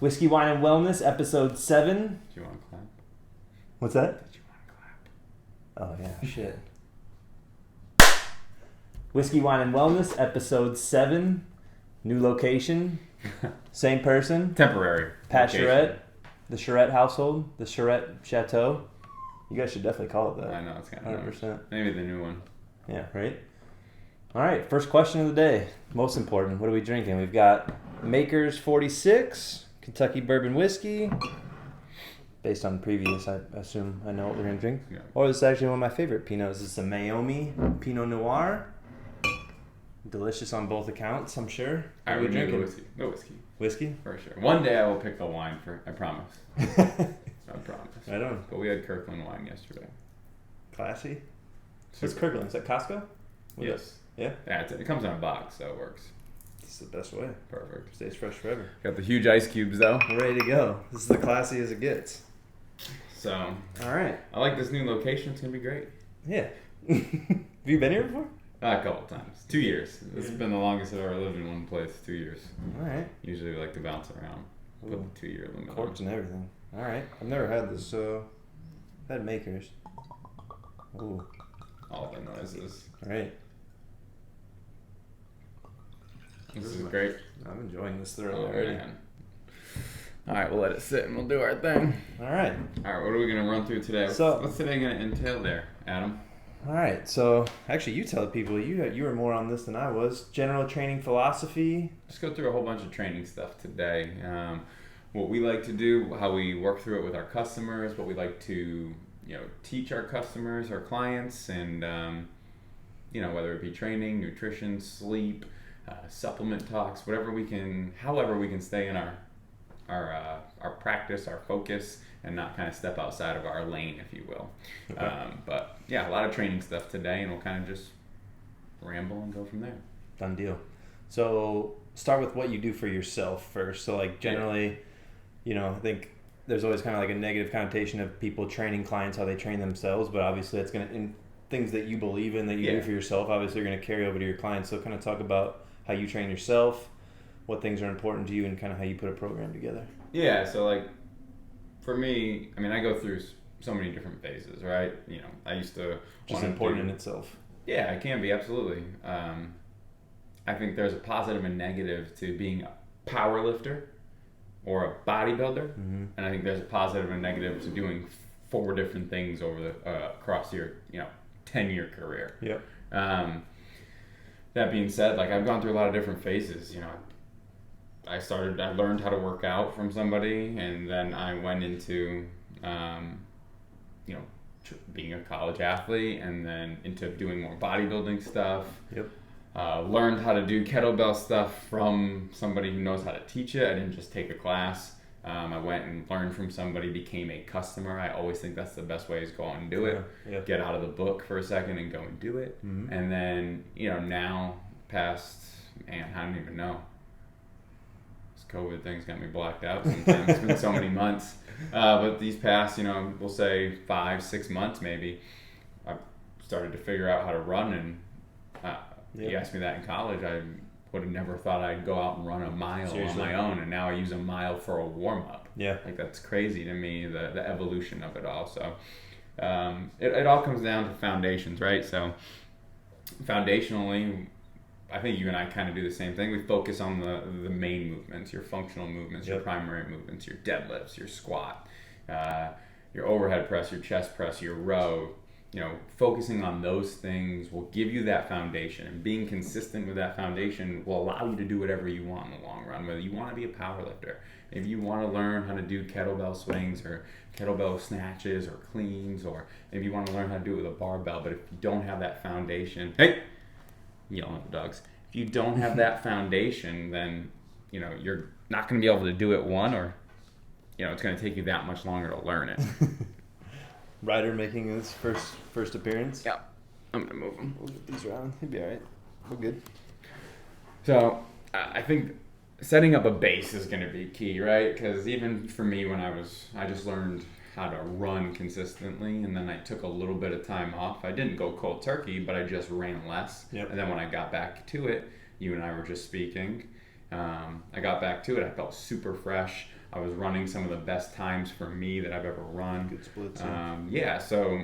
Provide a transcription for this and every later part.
Whiskey, Wine, and Wellness, episode 7. Do you want to clap? What's that? Did you want to clap? Oh, yeah, shit. Whiskey, Wine, and Wellness, episode 7. New location. Same person. Temporary. Pat location. Charrett. The Charrett household. The Charrett Chateau. You guys should definitely call it that. I know, it's kind of 100%. Maybe the new one. Yeah, right? All right, first question of the day. Most important. What are we drinking? We've got Maker's 46, Kentucky Bourbon Whiskey. Based on previous, I assume I know what we're going to drink. Yeah. Or this is actually one of my favorite Pinots. It's a Maomi Pinot Noir. Delicious on both accounts, I'm sure. I What are we would drink drinking? whiskey. No whiskey. Whiskey? For sure. One day I will pick the wine I promise. I promise. Right on. But we had Kirkland wine yesterday. Classy. What's Super. Kirkland? Is that Costco? What Yes. is it? Yeah? Yeah, it comes in a box, so it works. It's the best way. Perfect. Stays fresh forever. Got the huge ice cubes though. We're ready to go. This is the classy as it gets. So All right. I like this new location. It's gonna be great. Yeah. Have you been here before? A couple times. 2 years. This has been the longest I've ever lived in one place. 2 years. All right. Usually we like to bounce around. Put Ooh. the 2 year limit Corks on. and everything. All right. I've never had this, so I've had Makers. Ooh. All the noises. All right. This is great. I'm enjoying this thoroughly Oh, already. man. All right, we'll let it sit and we'll do our thing. All right. All right, what are we gonna run through today? So- What's today gonna entail there, Adam? All right. So actually, you tell people you were more on this than I was. General training philosophy. Just go through a whole bunch of training stuff today. What we like to do, how we work through it with our customers, what we like to teach our customers, our clients, and whether it be training, nutrition, sleep, supplement talks, however we can stay in our practice, our focus, and not kind of step outside of our lane, if you will. Okay. But yeah, a lot of training stuff today, and we'll kind of just ramble and go from there. Done deal. So start with what you do for yourself first. So like generally, I think there's always kind of like a negative connotation of people training clients how they train themselves, but obviously that's going to, in things that you believe in that you do for yourself, obviously you're going to carry over to your clients. So kind of talk about how you train yourself, what things are important to you, and kind of how you put a program together. Yeah, so like for me, I mean, I go through so many different phases, right? I used to Which is important in itself. Yeah, it can be, absolutely. I think there's a positive and negative to being a power lifter or a bodybuilder, Mm-hmm. and I think there's a positive and negative to doing 4 different things over across your 10-year career. Yep. That being said, like I've gone through a lot of different phases. I learned how to work out from somebody, and then I went into, being a college athlete, and then into doing more bodybuilding stuff. Yep. Learned how to do kettlebell stuff from somebody who knows how to teach it. I didn't just take a class. I went and learned from somebody, became a customer. I always think that's the best way is go out and do it. Yeah. Get out of the book for a second and go and do it. Mm-hmm. And then, now past, man, I don't even know. This COVID thing's got me blacked out sometimes. It's been so many months. But these past, we'll say 5-6 months maybe, I've started to figure out how to run. And you asked me that in college, I would have never thought I'd go out and run a mile on my own. And now I use a mile for a warm-up. Yeah. Like that's crazy to me, the evolution of it all. So it all comes down to foundations, right? So foundationally, I think you and I kind of do the same thing. We focus on the main movements, your functional movements, your primary movements, your deadlifts, your squat, your overhead press, your chest press, your row. Focusing on those things will give you that foundation, and being consistent with that foundation will allow you to do whatever you want in the long run. Whether you want to be a power lifter, maybe you want to learn how to do kettlebell swings or kettlebell snatches or cleans, or maybe you want to learn how to do it with a barbell. But if you don't have that foundation, yelling at the dogs. If you don't have that foundation, then you're not going to be able to do it or it's going to take you that much longer to learn it. Ryder making his first appearance. Yeah, I'm gonna move him. We'll get these around. He'll be all right. We're good. So I think setting up a base is going to be key, right? Because even for me, when I just learned how to run consistently, and then I took a little bit of time off. I didn't go cold turkey, but I just ran less. Yep. And then when I got back to it, you and I were just speaking. I got back to it. I felt super fresh. I was running some of the best times for me that I've ever run. Good splits. Yeah, so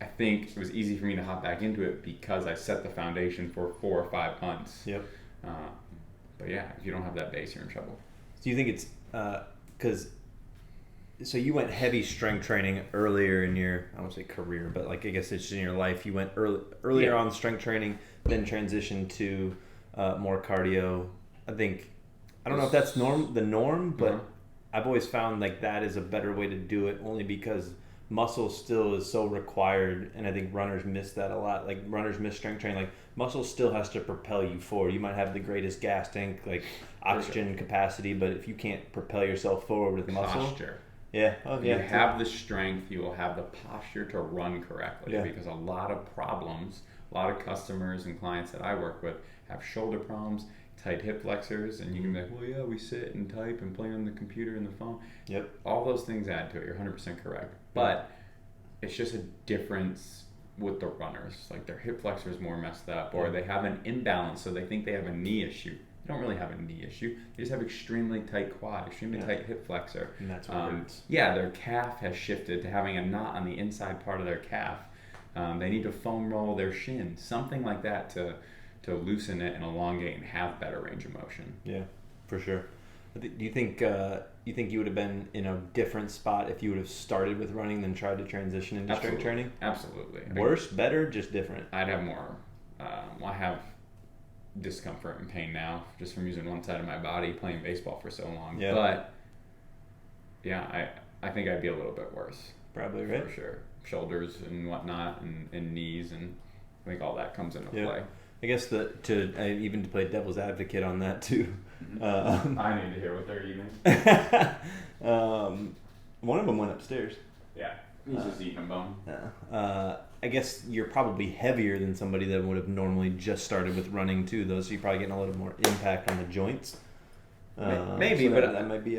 I think it was easy for me to hop back into it because I set the foundation for 4 or 5 months. Yep. But yeah, if you don't have that base, you're in trouble. Do you think it's because so you went heavy strength training earlier in your, I won't say career, but like I guess it's just in your life. You went earlier on strength training, then transitioned to more cardio. I don't know if that's the norm, but I've always found like that is a better way to do it, only because muscle still is so required, and I think runners miss that a lot. Like runners miss strength training. Like muscle still has to propel you forward. You might have the greatest gas tank, like oxygen capacity, but if you can't propel yourself forward with muscle, posture. Yeah. If you have the strength, you will have the posture to run correctly. Because a lot of problems, a lot of customers and clients that I work with have shoulder problems, tight hip flexors, and you can be like, well, yeah, we sit and type and play on the computer and the phone. Yep. All those things add to it. You're 100% correct. But it's just a difference with the runners. Like their hip flexor is more messed up, or they have an imbalance, so they think they have a knee issue. They don't really have a knee issue. They just have extremely tight quad, extremely tight hip flexor. And that's what hurts. Yeah, their calf has shifted to having a knot on the inside part of their calf. They need to foam roll their shin, something like that to loosen it and elongate and have better range of motion. Yeah, for sure. Do you think you would have been in a different spot if you would have started with running than tried to transition into strength training? Absolutely. Worse, better, just different? I'd have more. I have discomfort and pain now just from using one side of my body playing baseball for so long. Yeah. But yeah, I think I'd be a little bit worse. Probably, right? For sure. Shoulders and whatnot, and knees, and I think all that comes into play. I guess even to play devil's advocate on that too. I need to hear what they're eating. One of them went upstairs. Yeah, he's just eating a bone. I guess you're probably heavier than somebody that would have normally just started with running too, though. So you're probably getting a little more impact on the joints. Maybe, so but that might be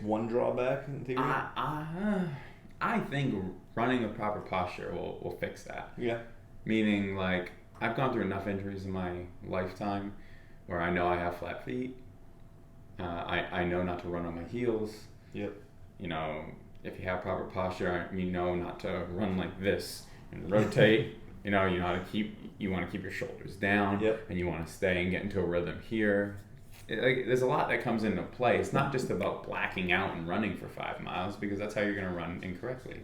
one drawback in theory. I think running with proper posture will fix that. Yeah. Meaning, like, I've gone through enough injuries in my lifetime where I know I have flat feet. I know not to run on my heels. Yep. You know, if you have proper posture, you know not to run like this and rotate. You want to keep your shoulders down. Yep. And you want to stay and get into a rhythm here. There's a lot that comes into play. It's not just about blacking out and running for 5 miles, because that's how you're going to run incorrectly.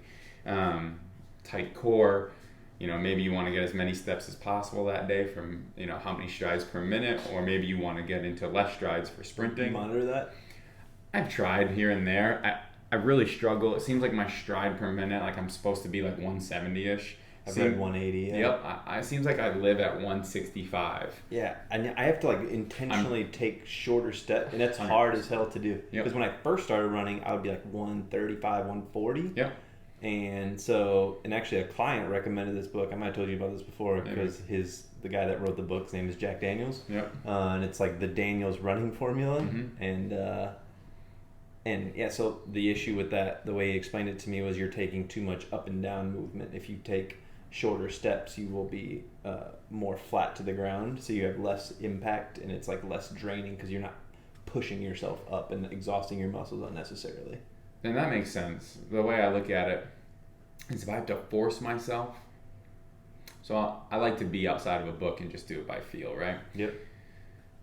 Tight core. Maybe you want to get as many steps as possible that day from, how many strides per minute, or maybe you want to get into less strides for sprinting. Monitor that? I've tried here and there. I really struggle. It seems like my stride per minute, like I'm supposed to be like 170-ish. I've read 180. Yeah. Yep. It seems like I live at 165. Yeah, and I have to intentionally take shorter steps, and that's hard as hell to do. Because when I first started running, I would be like 135, 140. Yeah. And actually a client recommended this book. I might have told you about this before, because the guy that wrote the book, his name is Jack Daniels. Yep. And it's like the Daniels running formula. Mm-hmm. And yeah, so the issue with that, the way he explained it to me, was you're taking too much up and down movement. If you take shorter steps, you will be more flat to the ground, so you have less impact, and it's like less draining because you're not pushing yourself up and exhausting your muscles unnecessarily. And that makes sense. The way I look at it is if I have to force myself, so I like to be outside of a book and just do it by feel, right? Yep.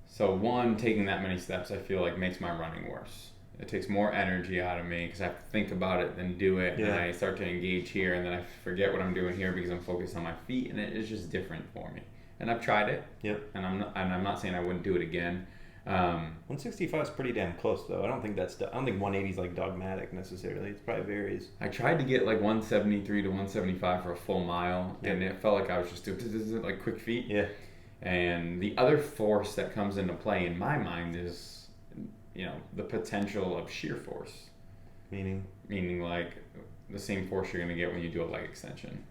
So taking that many steps, I feel like makes my running worse. It takes more energy out of me because I have to think about it, then do it, and I start to engage here, and then I forget what I'm doing here because I'm focused on my feet, and it is just different for me. And I've tried it. Yep. And I'm not saying I wouldn't do it again. 165 is pretty damn close, though. I don't think 180 is like dogmatic necessarily. It probably varies. I tried to get like 173 to 175 for a full mile, and it felt like I was just doing like quick feet. Yeah. And the other force that comes into play in my mind is, the potential of shear force. Meaning like the same force you're going to get when you do a leg extension.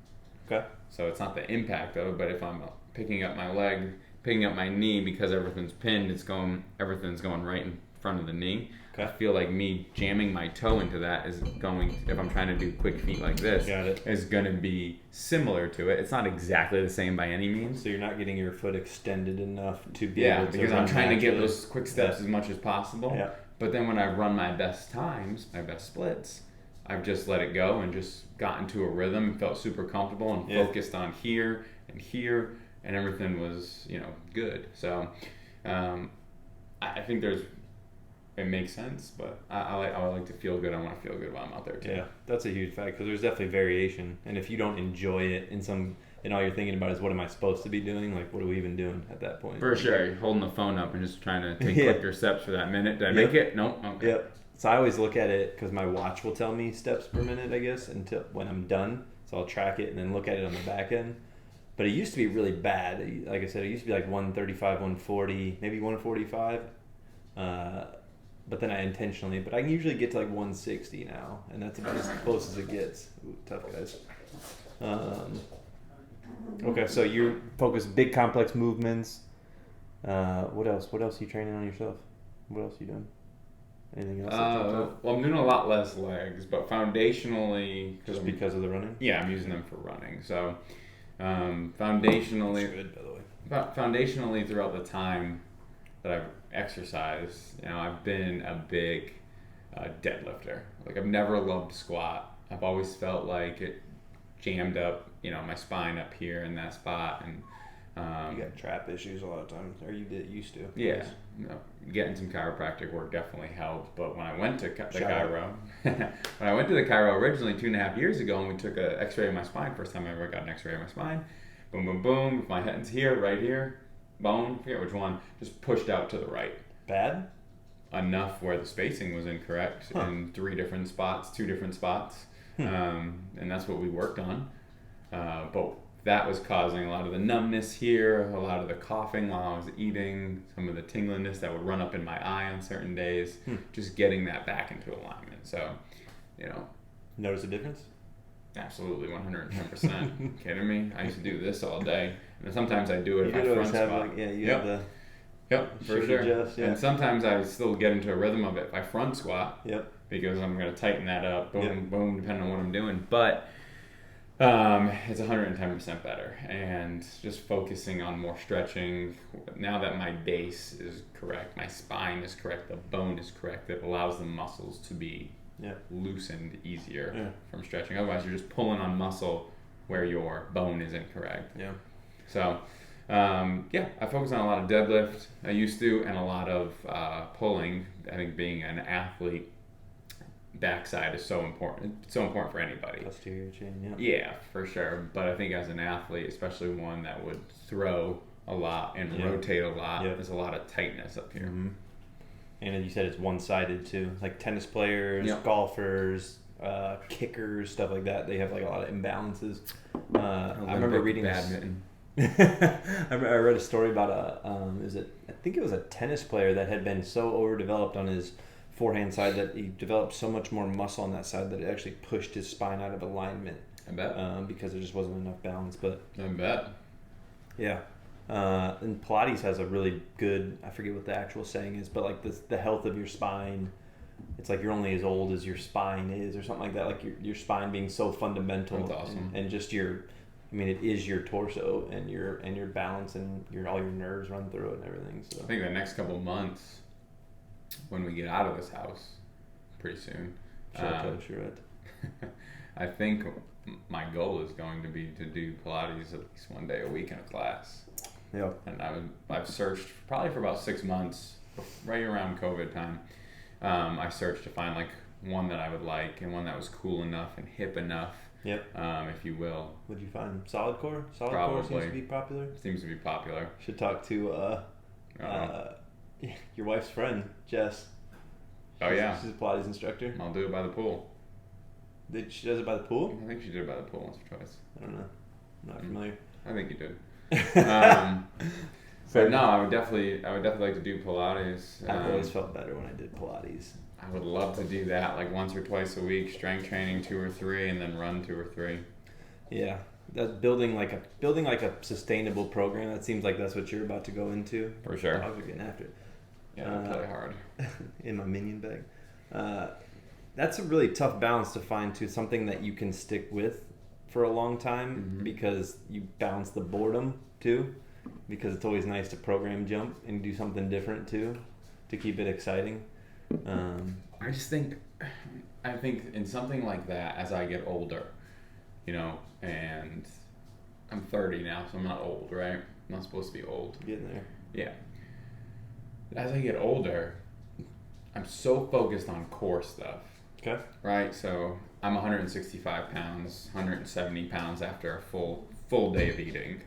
Okay. So it's not the impact of it, but if I'm picking up my leg, picking up my knee, because everything's pinned, everything's going right in front of the knee. Okay. I feel like me jamming my toe into that is going, if I'm trying to do quick feet like this, is going to be similar to it. It's not exactly the same by any means. So you're not getting your foot extended enough to be able to because I'm trying to get those quick steps as much as possible. Yeah. But then when I run my best times, my best splits, I've just let it go and just got into a rhythm and felt super comfortable and focused on here, and everything was, good. So I think it makes sense, but I like to feel good. I want to feel good while I'm out there too. Yeah, that's a huge fact, because there's definitely variation, and if you don't enjoy it and all you're thinking about is what am I supposed to be doing, like what are we even doing at that point? For sure, you're holding the phone up and just trying to take quicker steps for that minute. Did I make it? Nope. Okay. Yep. So I always look at it because my watch will tell me steps per minute, I guess, until when I'm done. So I'll track it and then look at it on the back end. But it used to be really bad. Like I said, it used to be like 135, 140, maybe 145. But then I intentionally, but I can usually get to like 160 now, and that's about as close as it gets. Ooh, tough guys. Okay, so you focus big complex movements. What else? What else are you training on yourself? What else are you doing? Anything else? Well, I'm doing a lot less legs, but foundationally, just because of the running. Yeah, I'm using them for running. So foundationally, that's good, by the way. Foundationally, throughout the time that I've exercised, I've been a big deadlifter. Like I've never loved squat. I've always felt like it jammed up, my spine up here in that spot, and you got trap issues a lot of times, or you used to. Yeah, getting some chiropractic work definitely helped. But when I went to the chiro, when I went to the chiro originally 2.5 years ago, and we took an X-ray of my spine, first time I ever got an X-ray of my spine. Boom, boom, boom. If my head's here, right here, bone, forget which one, just pushed out to the right. Bad? Enough where the spacing was incorrect in 2 different spots. And that's what we worked on. But that was causing a lot of the numbness here, a lot of the coughing while I was eating, some of the tingliness that would run up in my eye on certain days, just getting that back into alignment. So, Notice a difference? Absolutely, 110%. Kidding me? I used to do this all day. And sometimes I do it if I front squat. Have the... Yep, for sure. Adjust, And sometimes I still get into a rhythm of it if I front squat. Yep. Because I'm going to tighten that up, boom, boom, depending on what I'm doing. But it's 110% better. And just focusing on more stretching. Now that my base is correct, my spine is correct, the bone is correct, it allows the muscles to be loosened easier from stretching. Otherwise, you're just pulling on muscle where your bone is incorrect. Yeah. So... I focus on a lot of deadlift. I used to, and a lot of pulling. I think being an athlete, backside is so important. It's so important for anybody. Posterior chain, Yeah, for sure. But I think as an athlete, especially one that would throw a lot and rotate a lot, there's a lot of tightness up here. Mm-hmm. And you said it's one-sided too. Like tennis players, golfers, kickers, stuff like that. They have like a lot of imbalances. I remember reading badminton. I read a story about I think it was a tennis player that had been so overdeveloped on his forehand side that he developed so much more muscle on that side that it actually pushed his spine out of alignment. I bet. Because there just wasn't enough balance. But I bet. Yeah. And Pilates has a really good, I forget what the actual saying is, but like the health of your spine, it's like you're only as old as your spine is or something like that. Like your spine being so fundamental. That's awesome. And just it is your torso and your balance and all your nerves run through it and everything. So I think the next couple of months, when we get out of this house, pretty soon. Charrett. I think my goal is going to be to do Pilates at least one day a week in a class. Yeah. And I've searched probably for about 6 months, right around COVID time. I searched to find like one that I would like and one that was cool enough and hip enough. Yep. If you will. What'd you find? Solid core? Solid Probably. core seems to be popular. Seems to be popular. Should talk to your wife's friend, Jess. She's a Pilates instructor. I'll do it by the pool. She does it by the pool? I think she did it by the pool once or twice. I don't know. I'm not familiar. I think you did. But no, I would definitely like to do Pilates. I've always felt better when I did Pilates. I would love to do that like once or twice a week, strength training 2 or 3, and then run 2 or 3. Yeah, that's building like a sustainable program. That seems like that's what you're about to go into. For sure. Dogs are getting after it. Yeah, play hard. In my minion bag. That's a really tough balance to find too. Something that you can stick with for a long time because you balance the boredom too. Because it's always nice to program jump and do something different too, to keep it exciting. I think in something like that, as I get older, and I'm 30 now, so I'm not old, right? I'm not supposed to be old. Getting there. Yeah. As I get older, I'm so focused on core stuff. Okay. Right? So I'm 165 pounds, 170 pounds after a full day of eating.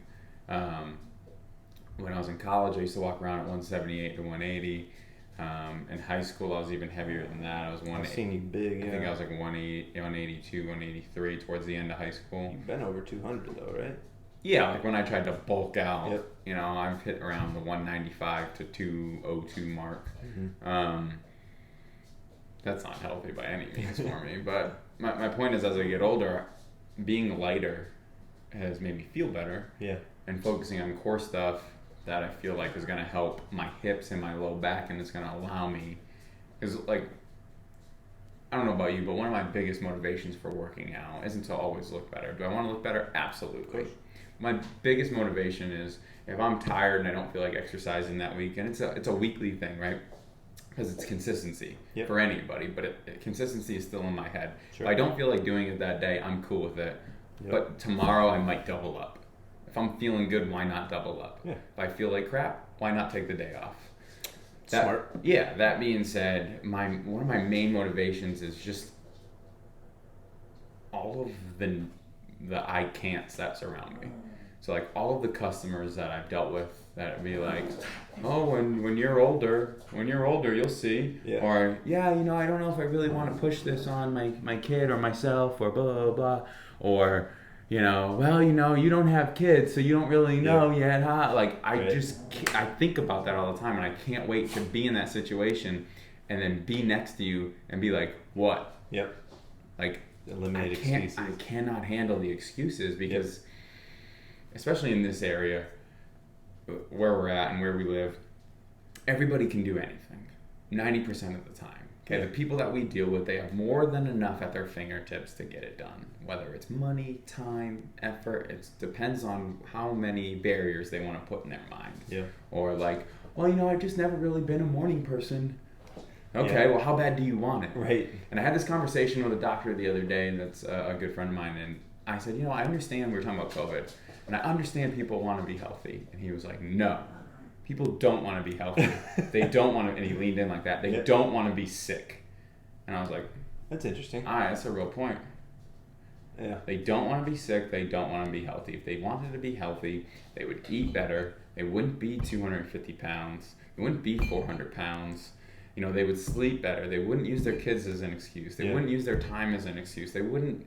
When I was in college, I used to walk around at 178 to 180. In high school, I was even heavier than that. I was 180. I've seen you big, yeah. I think I was like 182, 183 towards the end of high school. You've been over 200 though, right? Yeah, like when I tried to bulk out, yep. I've hit around the 195 to 202 mark. That's not healthy by any means for me. But my point is, as I get older, being lighter has made me feel better. Yeah. And focusing on core stuff that I feel like is going to help my hips and my low back, and it's going to allow me, because like, I don't know about you, but one of my biggest motivations for working out isn't to always look better. Do I want to look better? Absolutely. My biggest motivation is if I'm tired and I don't feel like exercising that week, and it's a weekly thing, right? Because it's consistency for anybody, but consistency is still in my head. Sure. If I don't feel like doing it that day, I'm cool with it. Yep. But tomorrow I might double up. If I'm feeling good, why not double up? Yeah. If I feel like crap, why not take the day off? Smart. Yeah, that being said, one of my main motivations is just all of the I can'ts that surround me. So like all of the customers that I've dealt with that be like, oh, when you're older, you'll see. Yeah. Or, I don't know if I really want to push this on my kid or myself or blah, blah, blah. Or, you don't have kids, so you don't really know yet, huh? Like, I think about that all the time, and I can't wait to be in that situation and then be next to you and be like, what? Yep. Like, eliminate excuses. I cannot handle the excuses because, especially in this area where we're at and where we live, everybody can do anything 90% of the time. Okay, the people that we deal with, they have more than enough at their fingertips to get it done. Whether it's money, time, effort, it depends on how many barriers they want to put in their mind. Yeah. Or like, well, I've just never really been a morning person. Okay, well, how bad do you want it? Right. And I had this conversation with a doctor the other day, and that's a good friend of mine, and I said, I understand we were talking about COVID, and I understand people want to be healthy. And he was like, no. People don't want to be healthy. They don't want to, and he leaned in like that. They don't want to be sick. And I was like, that's interesting. All right, that's a real point. Yeah. They don't want to be sick. They don't want to be healthy. If they wanted to be healthy, they would eat better. They wouldn't be 250 pounds. They wouldn't be 400 pounds. They would sleep better. They wouldn't use their kids as an excuse. They wouldn't use their time as an excuse. They wouldn't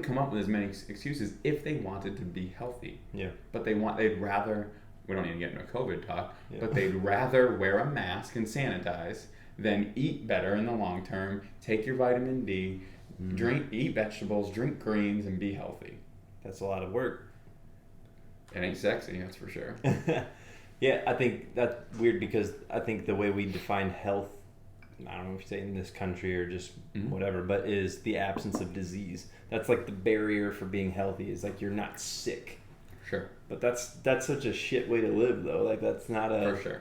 come up with as many excuses if they wanted to be healthy. Yeah. But they'd rather, we don't need to get into a COVID talk, but they'd rather wear a mask and sanitize than eat better in the long term, take your vitamin D, eat vegetables, drink greens, and be healthy. That's a lot of work. It ain't sexy, that's for sure. Yeah, I think that's weird because I think the way we define health, I don't know if you say in this country or just whatever, but is the absence of disease. That's like the barrier for being healthy is like you're not sick. Sure. But that's such a shit way to live though. Like that's not a... For sure.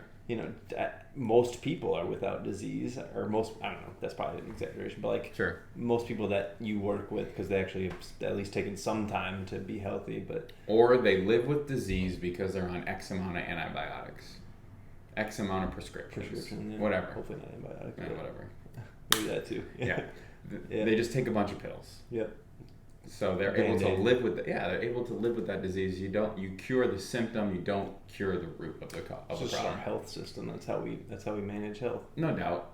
Most people are without disease, or most, I don't know, that's probably an exaggeration, but like most people that you work with, because they actually have at least taken some time to be healthy, but... Or they live with disease because they're on X amount of antibiotics, X amount of prescriptions, whatever. Hopefully not antibiotics. Yeah, whatever. Maybe that too. Yeah. They just take a bunch of pills. Yep. So they're able to live with they're able to live with that disease. You cure the symptom, you don't cure the root of the problem. It's just our health system. That's how we manage health. No doubt.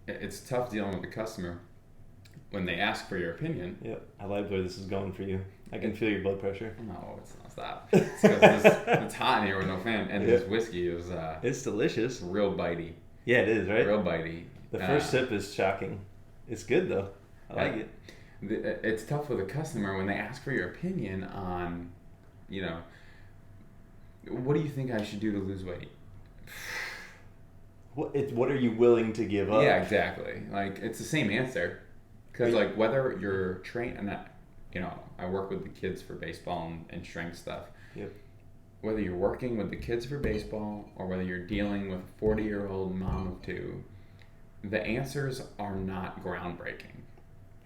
It's tough dealing with the customer when they ask for your opinion. Yep. I like where this is going for you. I can feel your blood pressure. No, it's not. Stop. It's because it's hot in here with no fan, and this whiskey is it's delicious. Real bitey. Yeah, it is, right? Real bitey. The first sip is shocking. It's good though. I like it. It's tough with a customer when they ask for your opinion on, what do you think I should do to lose weight? What are you willing to give up? Yeah, exactly. Like, it's the same answer. Because, like, whether you're trained, and I work with the kids for baseball and strength stuff. Yep. Whether you're working with the kids for baseball or whether you're dealing with a 40-year-old mom of two, the answers are not groundbreaking.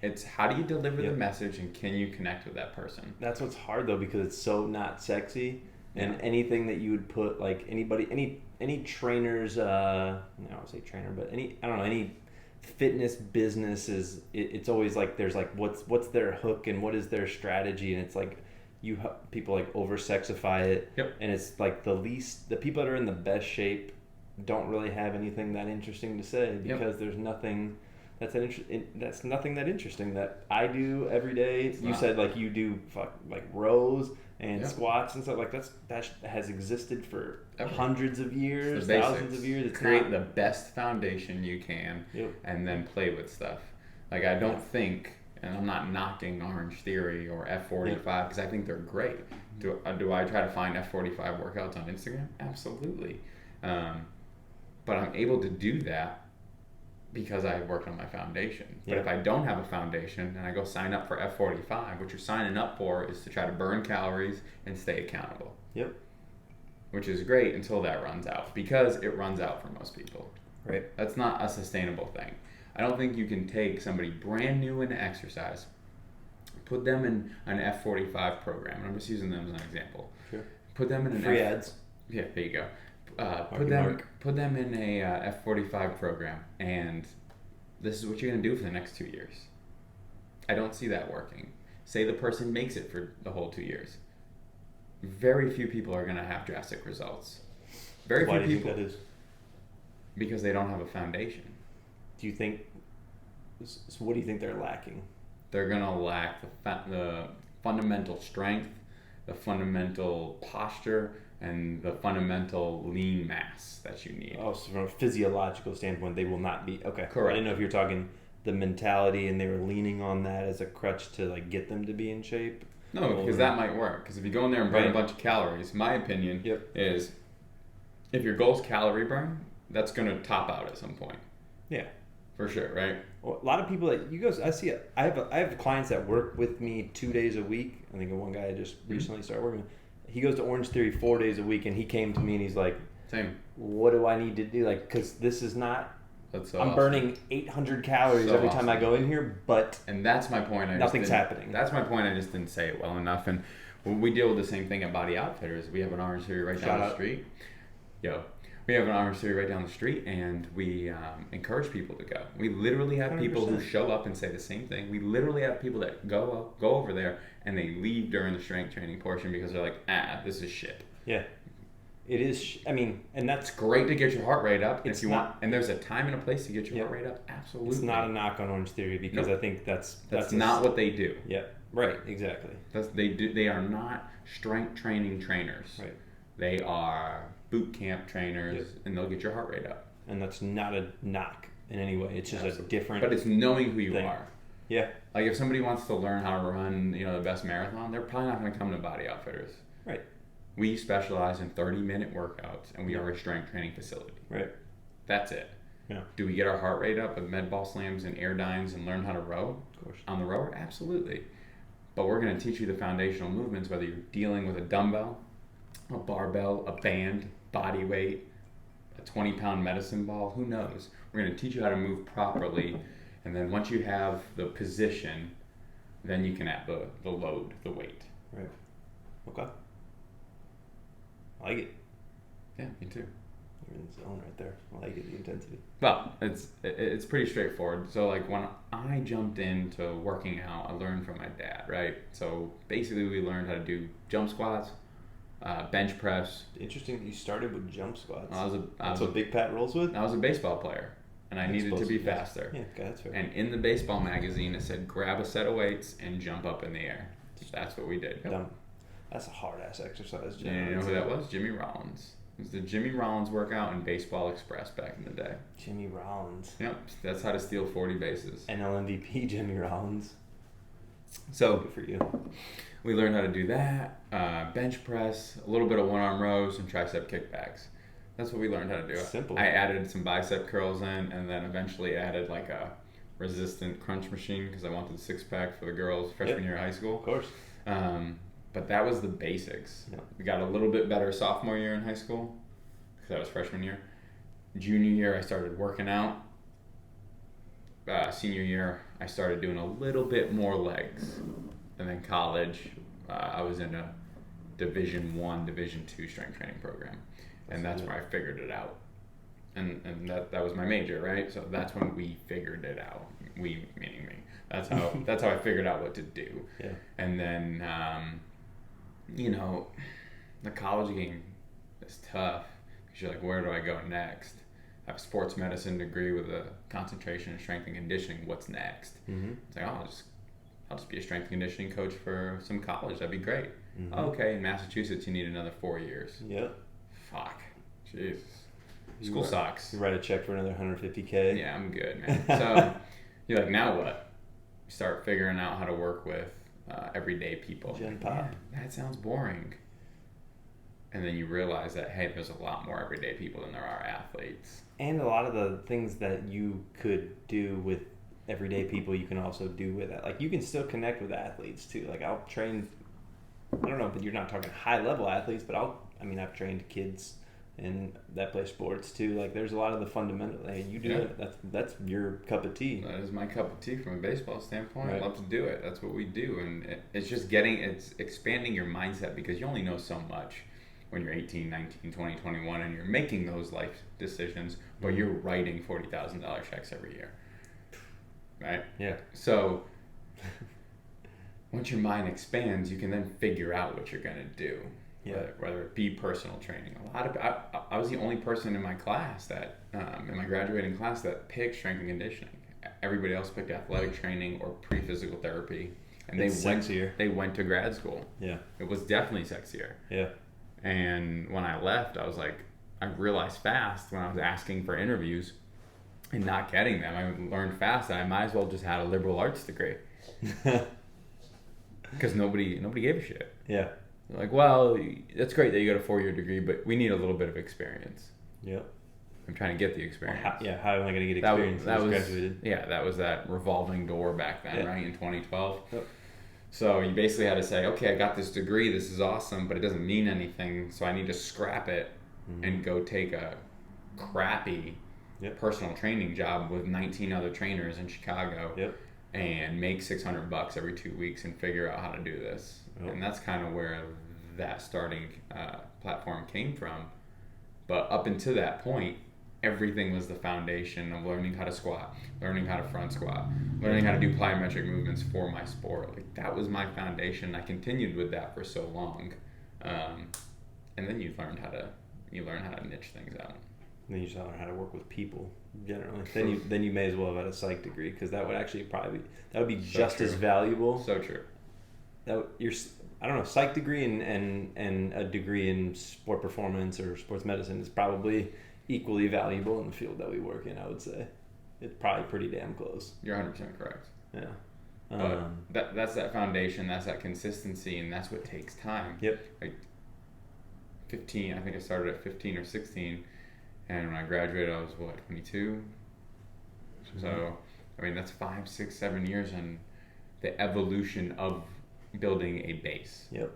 It's how do you deliver the message and can you connect with that person? That's what's hard, though, because it's so not sexy. And anything that you would put, like, any trainers, I don't want to say trainer, but any fitness business it's always like there's like what's their hook and what is their strategy, and it's like people like over sexify it. Yep. And it's like the people that are in the best shape don't really have anything that interesting to say, because there's nothing that's nothing that interesting that I do every day. You said like you do like rows and squats and stuff like that has existed for hundreds of years, thousands of years. It's create the best foundation you can, Yep. and then play with stuff. Like, I don't think, and I'm not knocking Orange Theory or F45 because I think they're great. Do I try to find F45 workouts on Instagram? Absolutely. But I'm able to do that because I worked on my foundation. But if I don't have a foundation and I go sign up for F45, what you're signing up for is to try to burn calories and stay accountable. Yep. Which is great until that runs out, because it runs out for most people. Right. That's not a sustainable thing. I don't think you can take somebody brand new into exercise, put them in an F45 program, and I'm just using them as an example. Sure. Put them in an free ads. Yeah, there you go. Put them in a F45 program, and this is what you're going to do for the next 2 years. I don't see that working. Say the person makes it for the whole 2 years. Very few people are going to have drastic results. Very few people. Why do you think that is? Because they don't have a foundation. Do you think? So what do you think they're lacking? They're going to lack the fundamental strength, the fundamental posture, and the fundamental lean mass that you need. Oh, so from a physiological standpoint, they will not be okay. Correct. I didn't know if you're talking the mentality and they were leaning on that as a crutch to like get them to be in shape. No, because that might work. Because if you go in there and burn a bunch of calories, my opinion is, if your goal is calorie burn, that's going to top out at some point. Yeah, for sure, right? Well, a lot of people that you guys, I see. I have clients that work with me 2 days a week. I think one guy I just recently started working with. He goes to Orange Theory 4 days a week, and he came to me and he's like, "Same. What do I need to do? Like, because this is not. That's so I'm awesome. Burning 800 calories every time I go in here, but and that's my point. Nothing's happening. That's my point. I just didn't say it well enough. And we deal with the same thing at Body Outfitters. We have an Orange Theory right down the street. We have an Orange Theory right down the street, and we encourage people to go. We literally have 100%. People who show up and say the same thing. We literally have people that go over there and they leave during the strength training portion because they're like, this is shit. Yeah. It is. I mean, and that's great to get your heart rate up if you want. And there's a time and a place to get your heart rate up. Absolutely. It's not a knock on Orange Theory because I think that's not what they do. Yeah. Right. Exactly. They are not strength training trainers. Right. They are boot camp trainers, and they'll get your heart rate up. And that's not a knock in any way. It's just a different. But it's knowing who you are. Yeah. Like if somebody wants to learn how to run, the best marathon, they're probably not going to come to Body Outfitters. Right. We specialize in 30-minute workouts, and we are a strength training facility. Right. That's it. Yeah. Do we get our heart rate up with med ball slams and air dynes and learn how to row? Of course. On the rower? Absolutely. But we're going to teach you the foundational movements, whether you're dealing with a dumbbell, a barbell, a band, body weight, a 20-pound medicine ball, who knows? We're going to teach you how to move properly, and then once you have the position, then you can add the load, the weight. Right. Okay. I like it. Yeah, me too. You're in the zone right there. I like it, the intensity. Well, it's pretty straightforward. So like when I jumped into working out, I learned from my dad, right? So basically we learned how to do jump squats, bench press. Interesting that you started with jump squats. That's what Big Pat rolls with? I was a baseball player, and I needed to be faster. Yeah, okay, that's fair. And in the baseball magazine, it said grab a set of weights and jump up in the air. That's what we did. Dumb. That's a hard-ass exercise, Jim. And you know who that was? Jimmy Rollins. It was the Jimmy Rollins workout in Baseball Express back in the day. Jimmy Rollins. Yep, that's how to steal 40 bases. NL MVP Jimmy Rollins. So good for you. we learned how to do that, bench press, a little bit of one-arm rows, and tricep kickbacks. That's what we learned how to do. Simple. I added some bicep curls in, and then eventually added like a resistant crunch machine because I wanted the six-pack for the girls freshman year of high school. Of course. But that was the basics. Yep. We got a little bit better sophomore year in high school because that was freshman year. Junior year, I started working out. Senior year, I started doing a little bit more legs. And then college, I was in a Division I, Division II strength training program. And that's where I figured it out. And that was my major, right? So that's when we figured it out. We, meaning me. That's how I figured out what to do. Yeah. And then, the college game is tough because you're like, where do I go next? I have a sports medicine degree with a concentration in strength and conditioning. What's next? Mm-hmm. It's like, I'll just be a strength and conditioning coach for some college. That'd be great. Mm-hmm. Okay, in Massachusetts, you need another 4 years. Yep. Fuck. Jesus. School sucks. You write a check for another $150K. Yeah, I'm good, man. So you're like, now what? You start figuring out how to work with everyday people. Gen Pop. Yeah, that sounds boring. And then you realize that, hey, there's a lot more everyday people than there are athletes. And a lot of the things that you could do with everyday people, you can also do with that. Like, you can still connect with athletes, too. Like, I'll train, I don't know, but you're not talking high-level athletes, but I've trained kids and that play sports, too. Like, there's a lot of the fundamental, you do it. That's your cup of tea. That is my cup of tea from a baseball standpoint. Right. I love to do it. That's what we do. And it's just it's expanding your mindset because you only know so much when you're 18, 19, 20, 21, and you're making those life decisions, but you're writing $40,000 checks every year. Right? Yeah. So once your mind expands, you can then figure out what you're going to do. Yeah. Whether it be personal training. I was the only person in my class that, in my graduating class, that picked strength and conditioning. Everybody else picked athletic training or pre-physical therapy. And they went to grad school. Yeah. It was definitely sexier. Yeah. And when I left, I was like, I realized fast when I was asking for interviews and not getting them. I learned fast that I might as well just had a liberal arts degree. Because nobody gave a shit. Yeah. They're like, well, that's great that you got a 4-year degree, but we need a little bit of experience. Yep. I'm trying to get the experience. Well, how am I going to get experience? That was that revolving door back then, right, in 2012. Yep. So you basically had to say, okay, I got this degree, this is awesome, but it doesn't mean anything, so I need to scrap it and go take a crappy personal training job with 19 other trainers in Chicago and make $600 every 2 weeks and figure out how to do this. Yep. And that's kind of where that starting platform came from. But up until that point, everything was the foundation of learning how to squat, learning how to front squat, learning how to do plyometric movements for my sport. Like, that was my foundation. I continued with that for so long. And then you learn how to niche things out. And then you just learn how to work with people generally. Then you may as well have had a psych degree, because that would actually that would be just as valuable. So true. Psych degree and a degree in sport performance or sports medicine is probably equally valuable in the field that we work in, I would say. It's probably pretty damn close. You're 100% correct. Yeah. But that's that foundation, that's that consistency, and that's what takes time. Yep. Like 15, I think I started at 15 or 16, and when I graduated I was, 22? Mm-hmm. So, that's 5, 6, 7 years, and the evolution of building a base. Yep.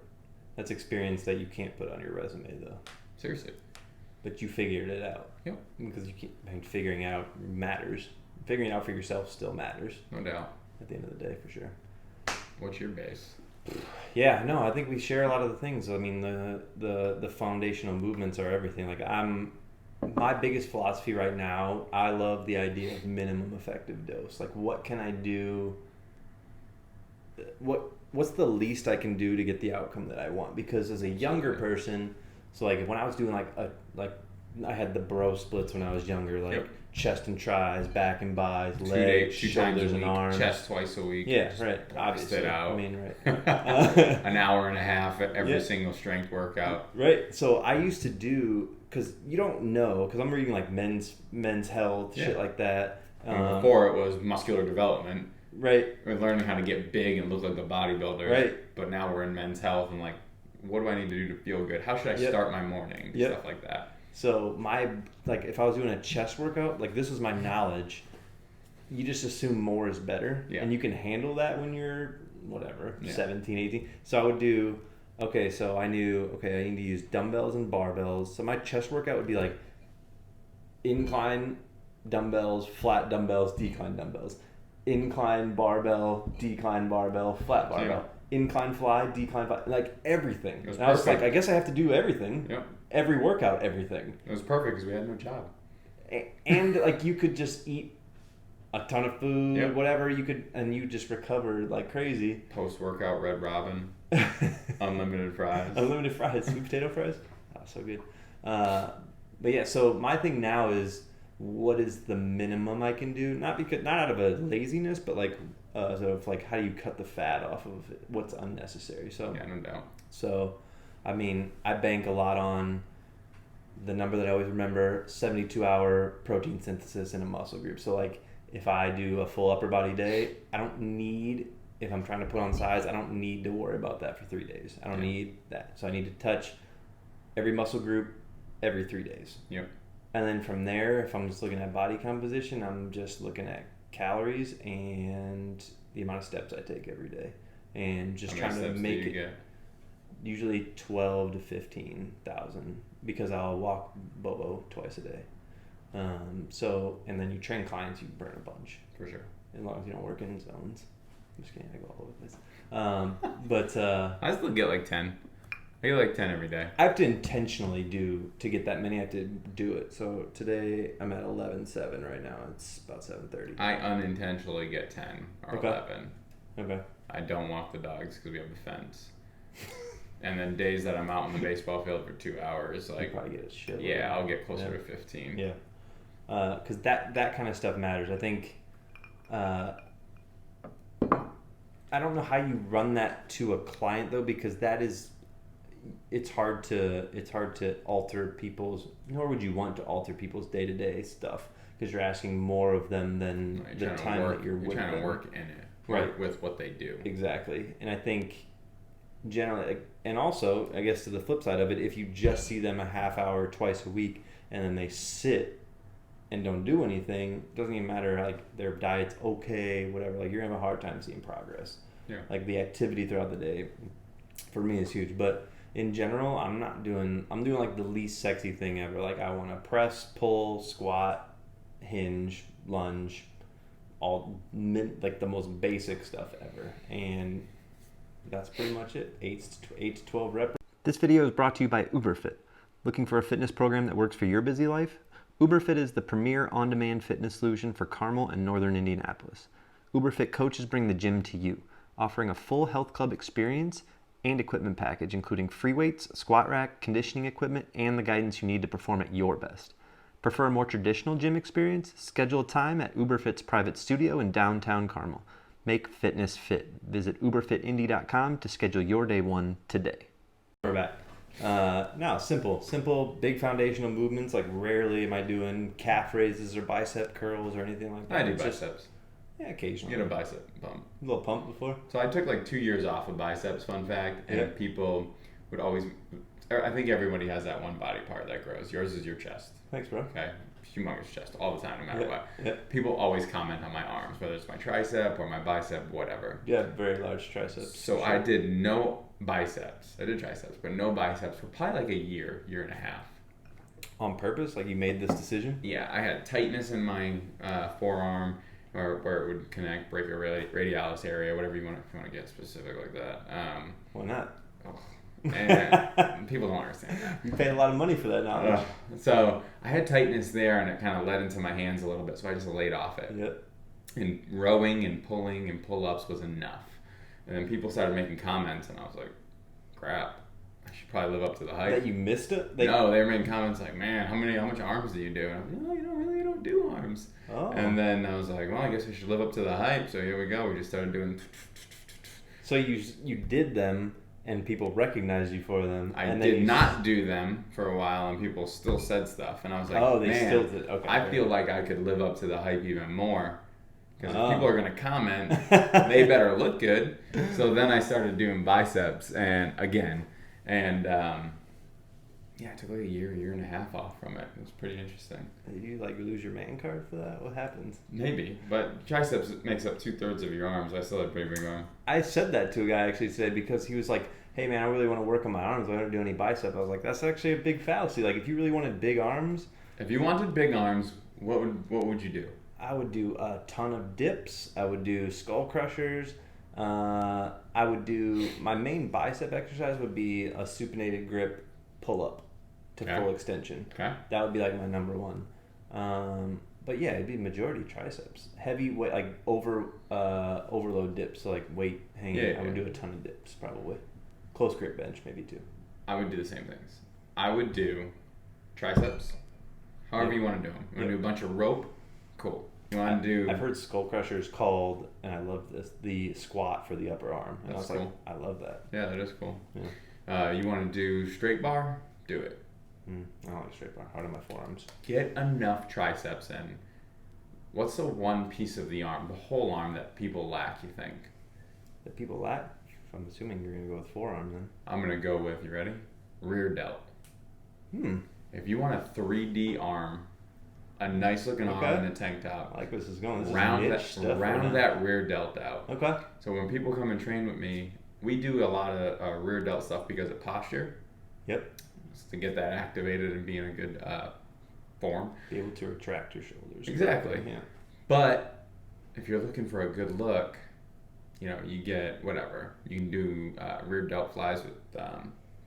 That's experience that you can't put on your resume, though. Seriously. But you figured it out. Yep. Because figuring out matters. Figuring out for yourself still matters. No doubt. At the end of the day, for sure. What's your base? Yeah, no, I think we share a lot of the things. The foundational movements are everything. Like, my biggest philosophy right now, I love the idea of minimum effective dose. Like, what can I do? What's the least I can do to get the outcome that I want? Because as a younger person, so like when I was doing I had the bro splits when I was younger, chest and tris, back and bis, legs, shoulders and arms, chest twice a week. Yeah, right. Obviously, it out. Right. An hour and a half at every single strength workout. Right. So I used to do, because you don't know, because I'm reading like men's health, shit like that. Before it was muscular development. Right. We're learning how to get big and look like the bodybuilders. Right. But now we're in men's health and like, what do I need to do to feel good? How should I start my morning? Stuff like that. So if I was doing a chest workout, like this is my knowledge. You just assume more is better. Yeah. And you can handle that when you're, 17, 18. So I would do, so I knew, I need to use dumbbells and barbells. So my chest workout would be like incline dumbbells, flat dumbbells, decline dumbbells. Incline barbell, decline barbell, flat barbell. Yeah. Incline fly, decline fly, like everything. And I was like, I guess I have to do everything. Yep. Every workout, everything. It was perfect because we had no job. And like you could just eat a ton of food, whatever you could, and you just recover like crazy. Post-workout Red Robin, unlimited fries. Unlimited fries, sweet potato fries. Oh, so good. But yeah, so my thing now is, what is the minimum I can do? Not out of a laziness, but like sort of like how do you cut the fat off of what's unnecessary? So yeah, no doubt. So, I mean, I bank a lot on the number that I always remember: 72-hour protein synthesis in a muscle group. So like, if I do a full upper body day, I don't need. If I'm trying to put on size, I don't need to worry about that for 3 days. I don't need that. So I need to touch every muscle group every 3 days. Yep. And then from there, if I'm just looking at body composition, I'm just looking at calories and the amount of steps I take every day, and just trying to make it usually 12 to 15,000 because I'll walk Bobo twice a day. And then you train clients, you burn a bunch for sure. As long as you don't work in zones. I'm just kidding, I go all over the place. I still get like 10. I get like 10 every day. I have to intentionally to get that many. I have to do it. So today I'm at 11.7 right now. It's about 7:30. I unintentionally get 10 or 11. Okay. I don't walk the dogs because we have the fence. And then days that I'm out on the baseball field for 2 hours, like you probably get a shit. Yeah, I'll get closer to 15. Yeah. Because that kind of stuff matters. I think. I don't know how you run that to a client though, because that is. It's hard to alter people's, nor would you want to alter people's day-to-day stuff, because you're asking more of them than the time that you're with them. You're trying to work in it, right, with what they do. Exactly. And I think generally, and also I guess to the flip side of it, if you just see them a half hour twice a week and then they sit and don't do anything, it doesn't even matter, like their diet's okay, whatever, like you're gonna have a hard time seeing progress. Yeah. Like the activity throughout the day for me is huge. But in general, I'm doing like the least sexy thing ever. Like I want to press, pull, squat, hinge, lunge, like the most basic stuff ever. And that's pretty much it. 8 to 12 reps. This video is brought to you by UberFit. Looking for a fitness program that works for your busy life? UberFit is the premier on-demand fitness solution for Carmel and northern Indianapolis. UberFit coaches bring the gym to you, offering a full health club experience and equipment package, including free weights, squat rack, conditioning equipment, and the guidance you need to perform at your best. Prefer a more traditional gym experience? Schedule time at UberFit's private studio in downtown Carmel. Make fitness fit. Visit uberfitindy.com to schedule your day one today. We're back. Now, simple, big foundational movements. Like rarely am I doing calf raises or bicep curls or anything like that. I do biceps. Yeah, occasionally. Get a bicep pump. A little pump before. So I took like 2 years off of biceps, fun fact, and people would always, I think everybody has that one body part that grows. Yours is your chest. Thanks, bro. Okay. Humongous chest all the time, no matter what. Yeah. People always comment on my arms, whether it's my tricep or my bicep, whatever. You have very large triceps. So sure. I did no biceps. I did triceps, but no biceps for probably like a year and a half. On purpose? Like you made this decision? Yeah, I had tightness in my forearm, or where it would connect, brachioradialis area, whatever you want to get specific like that. Why not? And people don't understand that. You paid a lot of money for that knowledge. So I had tightness there, and it kind of led into my hands a little bit, so I just laid off it. Yep. And rowing and pulling and pull-ups was enough. And then people started making comments, and I was like, crap, I should probably live up to the hype. That you missed it? No, they were making comments like, man, how much arms do you do? And I was like, no, you don't do arms. Oh. And then I was like, well, I guess I should live up to the hype. So here we go. We just started doing. So you did them, and people recognized you for them. I did not do them for a while, and people still said stuff. And I was like, oh, they still did. Okay. I feel like I could live up to the hype even more Because if people are going to comment, they better look good. So then I started doing biceps and I took like a year and a half off from it. It was pretty interesting. Did you like lose your man card for that? What happens? Maybe, but triceps makes up 2/3 of your arms. I still had pretty big arms. I said that to a guy actually today because he was like, "Hey man, I really want to work on my arms. I don't do any bicep." I was like, "That's actually a big fallacy. Like if you really wanted big arms, if you wanted big arms, what would you do?" I would do a ton of dips. I would do skull crushers. I would do my main bicep exercise would be a supinated grip pull up to full extension. Okay. That would be like my number one. But yeah, it'd be majority triceps. Heavy weight, like overload dips, so like weight hanging. Yeah, I would do a ton of dips probably. Close grip bench maybe too. I would do the same things. I would do triceps. However you want to do them. You want to do a bunch of rope? Cool. You want to do... I've heard skull crushers called, and I love this, the squat for the upper arm. And That's I was cool. like, I love that. Yeah, that is cool. Yeah. You want to do straight bar? Do it. I don't like straight bar. Hard on my forearms. Get enough triceps in. What's the one piece of the arm, the whole arm, that people lack, you think? That people lack? I'm assuming you're going to go with forearm then. I'm going to go with, you ready? Rear delt. If you want a 3D arm, a nice looking arm in a tank top, I like where this is going. This round is round that rear delt out. Okay. So when people come and train with me, we do a lot of rear delt stuff because of posture. Yep. Just to get that activated and be in a good form. Be able to retract your shoulders. Exactly. Yeah. But if you're looking for a good look, you get whatever. You can do rear delt flies with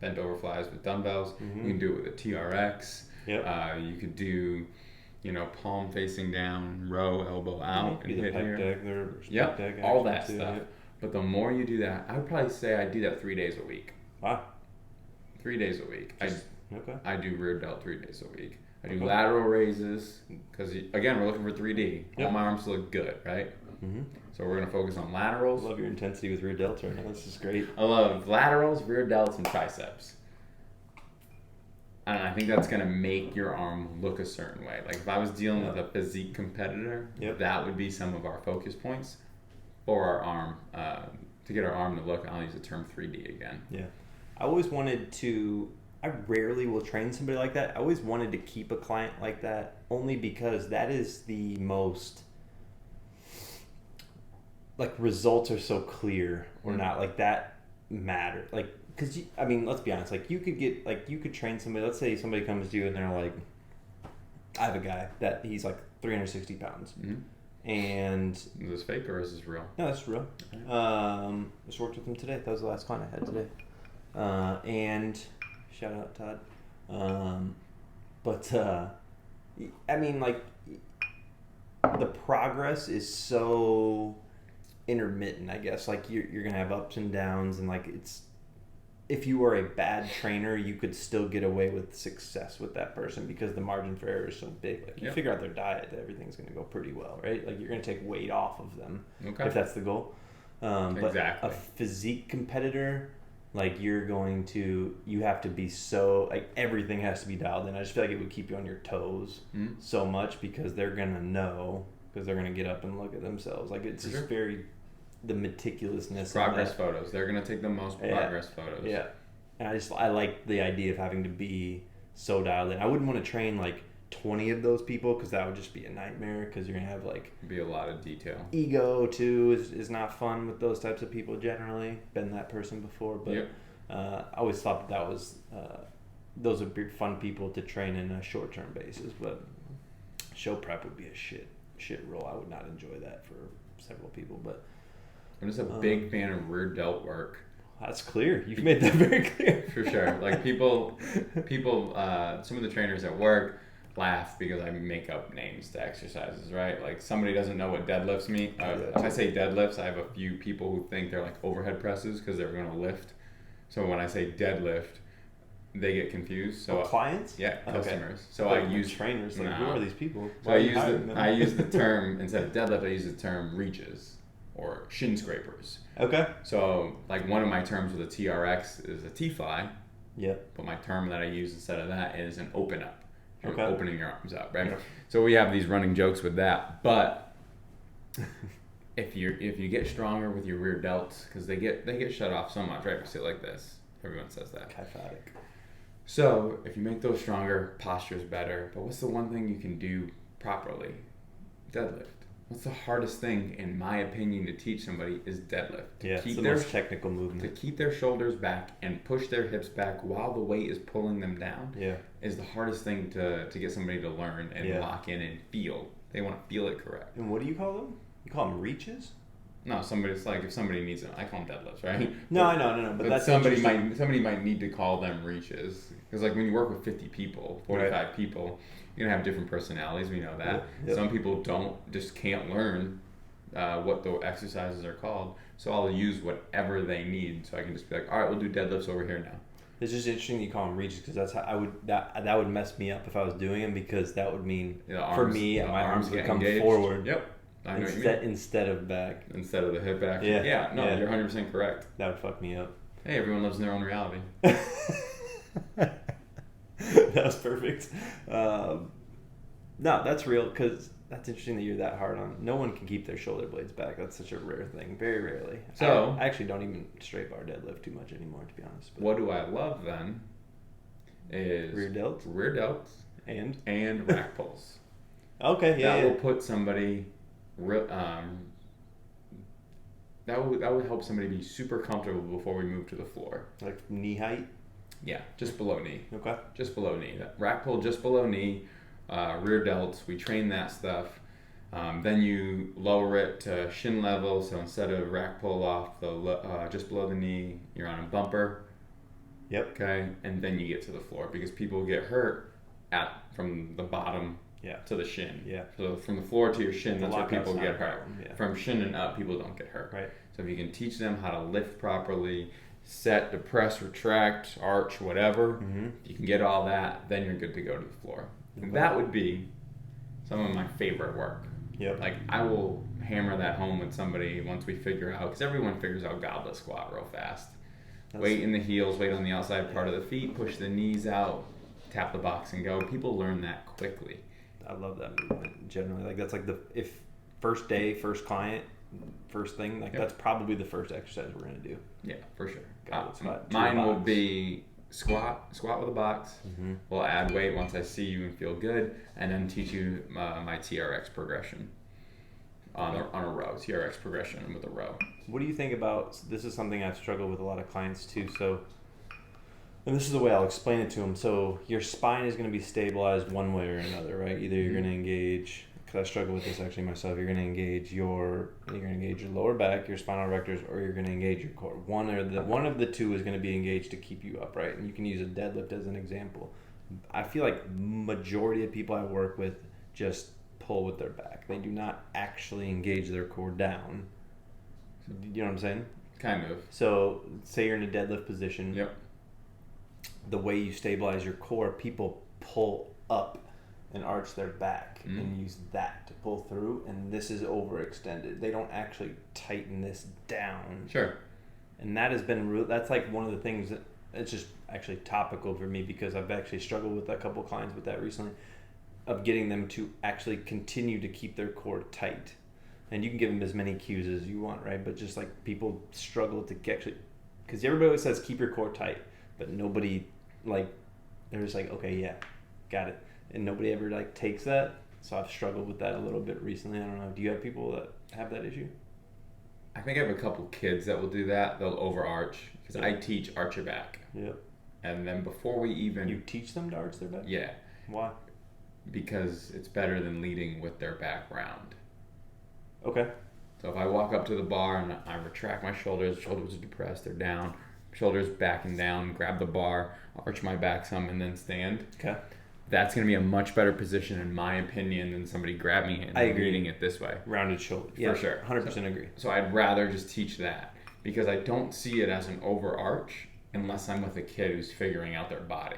bent over flies with dumbbells. You can do it with a TRX. Yep. You could do, palm facing down, row, elbow out, and hit here. Yep, all that stuff. Yep. But the more you do that, I would probably say I do that 3 days a week. Wow. 3 days a week. Okay. I do rear delt 3 days a week. I do lateral raises because, again, we're looking for 3D. I want my arms to look good, right? So we're going to focus on laterals. I love your intensity with rear delts right now. This is great. I love laterals, rear delts, and triceps. And I think that's going to make your arm look a certain way. Like if I was dealing with a physique competitor, that would be some of our focus points for our arm. To get our arm to look, I'll use the term 3D again. Yeah. I always wanted to... I rarely will train somebody like that. I always wanted to keep a client like that only because that is the most... like results are so clear or not, like that matter, like because let's be honest, like you could train somebody. Let's say somebody comes to you and they're like, I have a guy that he's like 360 pounds and is this fake or is this real? No, that's real. Just worked with him today. That was the last client I had today. And shout out Todd. The progress is so intermittent, I guess. Like you're gonna have ups and downs, and like it's, if you were a bad trainer, you could still get away with success with that person because the margin for error is so big. Like you figure out their diet, everything's gonna go pretty well, right? Like you're gonna take weight off of them if that's the goal. But a physique competitor, like you have to be so, like everything has to be dialed in. I just feel like it would keep you on your toes so much because they're gonna know, because they're gonna get up and look at themselves. Like it's just very, the meticulousness. Progress photos. They're gonna take the most progress photos. Yeah, and I like the idea of having to be so dialed in. I wouldn't want to train like 20 of those people because that would just be a nightmare because you're gonna have like be a lot of detail. Ego too is not fun with those types of people generally. Been that person before, but I always thought that was those would be fun people to train in a short-term basis. But show prep would be a shit role. I would not enjoy that for several people. But I'm just a big fan of rear delt work. That's clear. You've made that very clear. For sure. Like people, some of the trainers at work laugh because I make up names to exercises, right? Like somebody doesn't know what deadlifts mean. If I say deadlifts, I have a few people who think they're like overhead presses because they're going to lift. So when I say deadlift, they get confused. So clients? Yeah, customers. Okay. So I use trainers. Like, who are these people? So I use the term, instead of deadlift, I use the term reaches or shin scrapers. Okay. So like one of my terms with a TRX is a T-fly. Yep. But my term that I use instead of that is an open up. You're okay. opening your arms up, right? Yeah. So we have these running jokes with that. But if you get stronger with your rear delts, because they get shut off so much, right? If you sit like this, everyone says that. Kyphotic. So if you make those stronger, posture's better. But what's the one thing you can do properly? Deadlift. What's the hardest thing, in my opinion, to teach somebody is deadlift. Yeah, it's the most technical movement. To keep their shoulders back and push their hips back while the weight is pulling them down is the hardest thing to get somebody to learn and lock in and feel. They want to feel it correct. And what do you call them? You call them reaches? No, somebody's like, if somebody needs them, I call them deadlifts, right? No, I know. But that's somebody might need to call them reaches. Because like when you work with 50 people, 45 people, you're gonna have different personalities. We know that. Yep. Some people can't learn what the exercises are called. So I'll use whatever they need. So I can just be like, all right, we'll do deadlifts over here now. It's just interesting that you call them reaches, because that's how that would mess me up if I was doing them, because that would mean for me my arms would come forward. Yep. Instead of back. Instead of the hip action. You're 100% correct. That would fuck me up. Hey, everyone lives in their own reality. That was perfect. No, that's real, because that's interesting that you're that hard on. No one can keep their shoulder blades back. That's such a rare thing. Very rarely. So I actually don't even straight bar deadlift too much anymore, to be honest. But what do I love then is rear delts and rack pulls. Okay, that will put somebody that would help somebody be super comfortable before we move to the floor. Like knee height? Yeah, just below knee. Okay. Just below knee. Rack pull just below knee, rear delts. We train that stuff. Then you lower it to shin level. So instead of rack pull off just below the knee, you're on a bumper. Yep. Okay. And then you get to the floor, because people get hurt from the bottom to the shin. Yeah. So from the floor to your shin, that's where people get hurt. Yeah. From shin and up, people don't get hurt. Right. So if you can teach them how to lift properly, set, depress, retract, arch, whatever, you can get all that, then you're good to go to the floor. And that would be some of my favorite work. Yep. Like, I will hammer that home with somebody once we figure out, because everyone figures out goblet squat real fast. Weight in the heels, weight on the outside part of the feet, push the knees out, tap the box and go. People learn that quickly. I love that movement generally. Like, that's like the first day, first client, first thing. Like, that's probably the first exercise we're going to do. Yeah, for sure. Mine will be squat with a box. We'll add weight once I see you and feel good, and then teach you my TRX progression on a row. TRX progression with a row. What do you think about, this is something I've struggled with a lot of clients too, and this is the way I'll explain it to them. So your spine is going to be stabilized one way or another, right? Either you're going to engage, because I struggle with this actually myself, you're going to engage your lower back, your spinal erectors, or you're going to engage your core. One of the two is going to be engaged to keep you upright, and you can use a deadlift as an example. I feel like majority of people I work with just pull with their back. They do not actually engage their core down. You know what I'm saying? Kind of. So say you're in a deadlift position. Yep. The way you stabilize your core, people pull up and arch their back and use that to pull through, and this is overextended. They don't actually tighten this down. Sure. And that has been that's like one of the things that it's just actually topical for me, because I've actually struggled with a couple clients with that recently, of getting them to actually continue to keep their core tight. And you can give them as many cues as you want, right? But just like people struggle to actually, because everybody always says keep your core tight, but nobody, like, they're just like, okay, yeah, got it. And nobody ever like takes that. So I've struggled with that a little bit recently. I don't know. Do you have people that have that issue? I think I have a couple kids that will do that. They'll overarch, because I teach arch your back. Yep. And then before we even... You teach them to arch their back? Yeah. Why? Because it's better than leading with their back round. Okay. So if I walk up to the bar and I retract my shoulders are depressed, they're down, shoulders back and down, grab the bar, arch my back some, and then stand. Okay. That's going to be a much better position, in my opinion, than somebody grabbing it and leading it this way. Rounded shoulder. Yeah, for sure. 100% agree. So I'd rather just teach that, because I don't see it as an overarch unless I'm with a kid who's figuring out their body.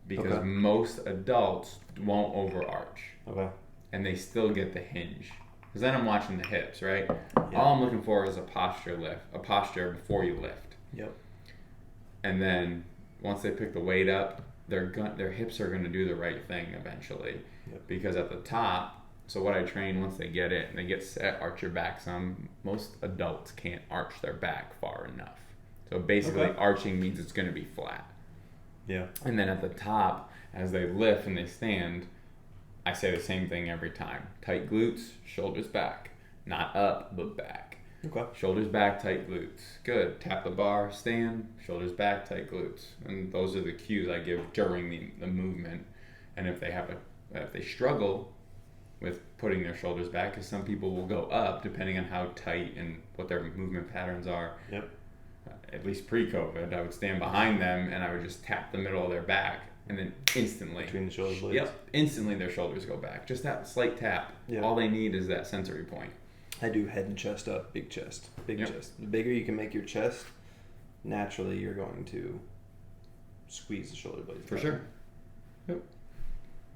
Because most adults won't overarch. Okay. And they still get the hinge. Because then I'm watching the hips, right? Yeah. All I'm looking for is a posture before you lift. Yep. And then once they pick the weight up, their hips are going to do the right thing eventually. Yep. Because at the top, So what I train, once they get it and they get set, arch your back some. Most adults can't arch their back far enough. So basically, arching means it's going to be flat. Yeah. And then at the top, as they lift and they stand, I say the same thing every time. Tight glutes, shoulders back. Not up, but back. Okay. Shoulders back, tight glutes. Good. Tap the bar, stand, shoulders back, tight glutes. And those are the cues I give during the movement. And if they struggle with putting their shoulders back, because some people will go up depending on how tight and what their movement patterns are. Yep. At least pre-COVID, I would stand behind them and I would just tap the middle of their back, and then instantly between the shoulder blades. Yep. Instantly their shoulders go back. Just that slight tap. Yep. All they need is that sensory point. I do head and chest up, big chest, big Yep. chest. The bigger you can make your chest, naturally you're going to squeeze the shoulder blades. For sure. Yep.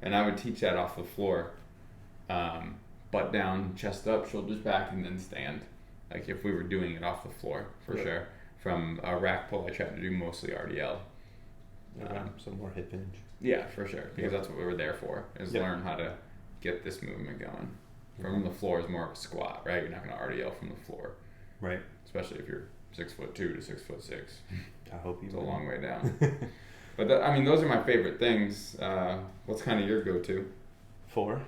And I would teach that off the floor. Butt down, chest up, shoulders back, and then stand. Like if we were doing it off the floor, for Yep. sure. From a rack pull, I try to do mostly RDL. Some more hip hinge. Yeah, for sure. Because Yep. that's what we were there for, is Yep. learn how to get this movement going. From the floor is more of a squat, right? You're not going to RDL from the floor. Right. Especially if you're 6'2" to 6'6". I hope you It's a long way down. But those are my favorite things. What's kind of your go-to? 4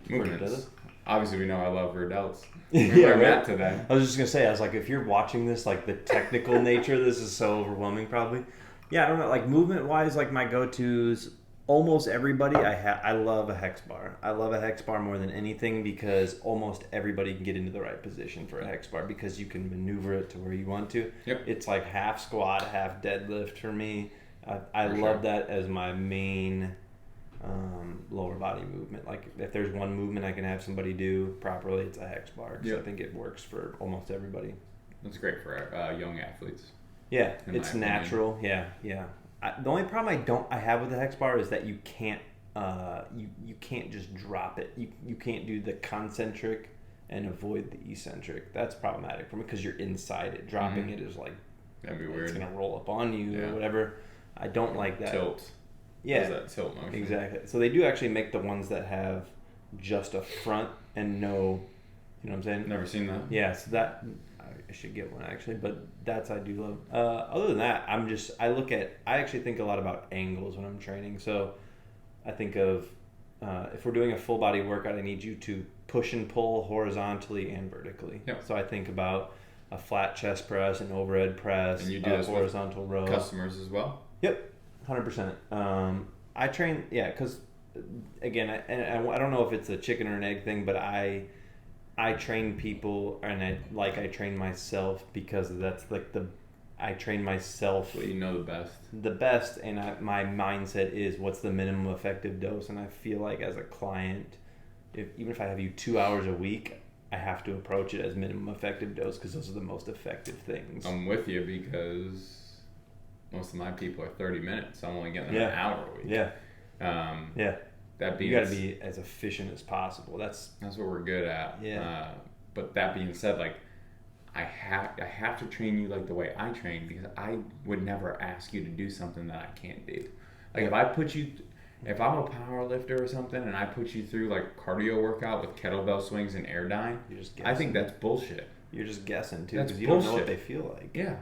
Movements. Obviously, we know I love rear delts. Yeah, I'm right. at today. I was just gonna say, I was like, if you're watching this, like the technical nature of this is so overwhelming, probably. Yeah, I don't know. Like movement wise, like my go-tos, almost everybody. I love a hex bar. I love a hex bar more than anything because almost everybody can get into the right position for a hex bar because you can maneuver it to where you want to. Yep. It's like half squat, half deadlift for me. I For love sure. that as my main lower body movement. Like if there's one movement I can have somebody do properly, it's a hex bar because Yep. I think it works for almost everybody. That's great for young athletes. Yeah, In it's my opinion. natural. Yeah. The only problem I have with the hex bar is that you can't you can't just drop it. You can't do the concentric and avoid the eccentric. That's problematic for me because you're inside it. Dropping it is like That'd be it's weird. gonna roll up on you Yeah. or whatever. I don't like that. Tilt. Yeah, Does that tilt motion. exactly. So they do actually make the ones that have just a front and no, you know what I'm saying? Never seen that. Yeah, so that I should get one actually, but that's I do love. Other than that, I actually think a lot about angles when I'm training. So I think of if we're doing a full body workout, I need you to push and pull horizontally and vertically. Yep. So I think about a flat chest press, an overhead press, And you do a this with horizontal row. Customers as well. Yep, 100%. I train, because again, I don't know if it's a chicken or an egg thing, but I train people and I train myself because that's like I train myself Well, you know the best, and my mindset is what's the minimum effective dose, and I feel like as a client, even if I have you 2 hours a week, I have to approach it as minimum effective dose because those are the most effective things. I'm with you because most of my people are 30 minutes. I'm only getting them Yeah. an hour a week. Yeah. Yeah. That being You got to be as efficient as possible. That's what we're good at. Yeah. But that being said, like I have to train you like the way I train because I would never ask you to do something that I can't do. Like if I'm a power lifter or something and I put you through like a cardio workout with kettlebell swings and air dying, you're just I think that's bullshit. You're just guessing too That's because you don't know what bullshit. they feel like. Yeah.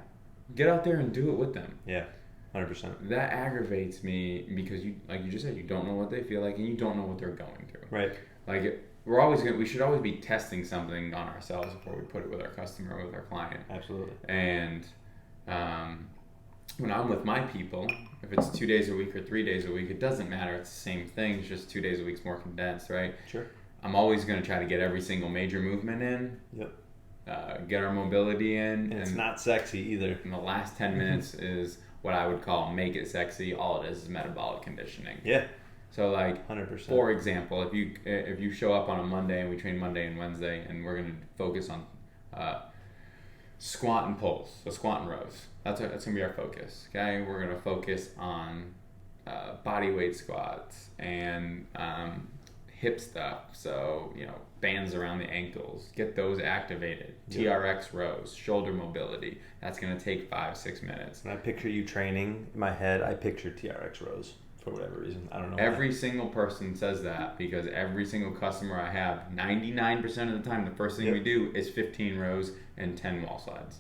Get out there and do it with them. Yeah. 100%. That aggravates me because like you just said, you don't know what they feel like and you don't know what they're going through. Right. Like we should always be testing something on ourselves before we put it with our customer or with our client. Absolutely. And when I'm with my people, if it's 2 days a week or 3 days a week, it doesn't matter. It's the same thing. It's just 2 days a week's more condensed, right? Sure. I'm always going to try to get every single major movement in. Yep. Get our mobility in. And it's not sexy either. And the last 10 minutes is what I would call make it sexy. All it is metabolic conditioning. Yeah. So like, 100%. for example, if you show up on a Monday and we train Monday and Wednesday and we're going to focus on squat and pulls, so squat and rows. That's going to be our focus. Okay, we're going to focus on body weight squats and hip stuff. So bands around the ankles, get those activated. Yep. TRX rows, shoulder mobility. That's going to take 5-6 minutes. When I picture you training in my head, I picture TRX rows for whatever reason. I don't know. Every single person says that because every single customer I have, 99% of the time, the first thing we do is 15 rows and 10 wall slides.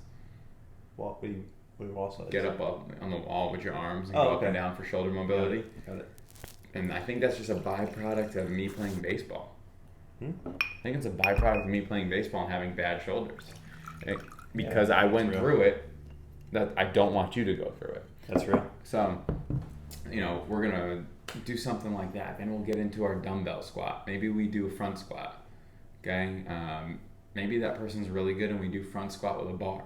What do wall slides? Get up on the wall with your arms and go up and down for shoulder mobility. Got it. And I think that's just a byproduct of me playing baseball. I think it's a byproduct of me playing baseball and having bad shoulders. Because I went through it, that I don't want you to go through it. That's real. So, we're going to do something like that. Then we'll get into our dumbbell squat. Maybe we do a front squat. Okay? Maybe that person's really good and we do front squat with a bar.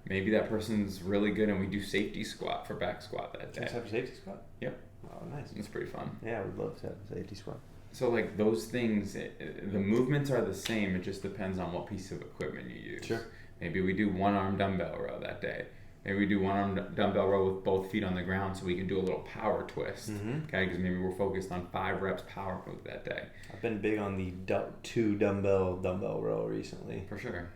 Maybe that person's really good and we do safety squat for back squat that day. Let's have a safety squat? Yep. Oh, nice. It's pretty fun. Yeah, I would love to have a safety squat. So like those things, the movements are the same. It just depends on what piece of equipment you use. Sure. Maybe we do one arm dumbbell row that day. Maybe we do one arm dumbbell row with both feet on the ground so we can do a little power twist. Okay, because maybe we're focused on 5 reps power move that day. I've been big on the 2 dumbbell row recently. For sure.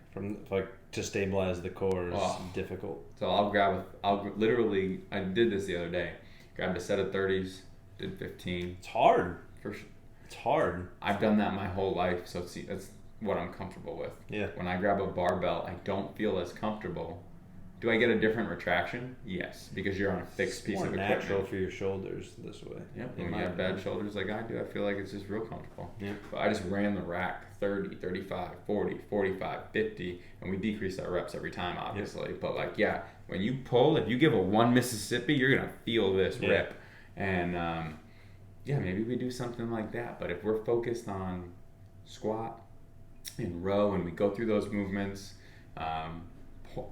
To stabilize the core is difficult. So I did this the other day. Grabbed a set of 30s, did 15. It's hard. For sure. It's hard. I've done that my whole life, so that's what I'm comfortable with. Yeah. When I grab a barbell, I don't feel as comfortable. Do I get a different retraction? Yes, because you're on a fixed piece of equipment. It's more natural for your shoulders this way. Yep. When you have bad shoulders like I do, I feel like it's just real comfortable. Yeah. But I just ran the rack 30, 35, 40, 45, 50, and we decrease our reps every time, obviously. Yep. But when you pull, if you give a 1 Mississippi, you're going to feel this rip. And maybe we do something like that. But if we're focused on squat and row and we go through those movements,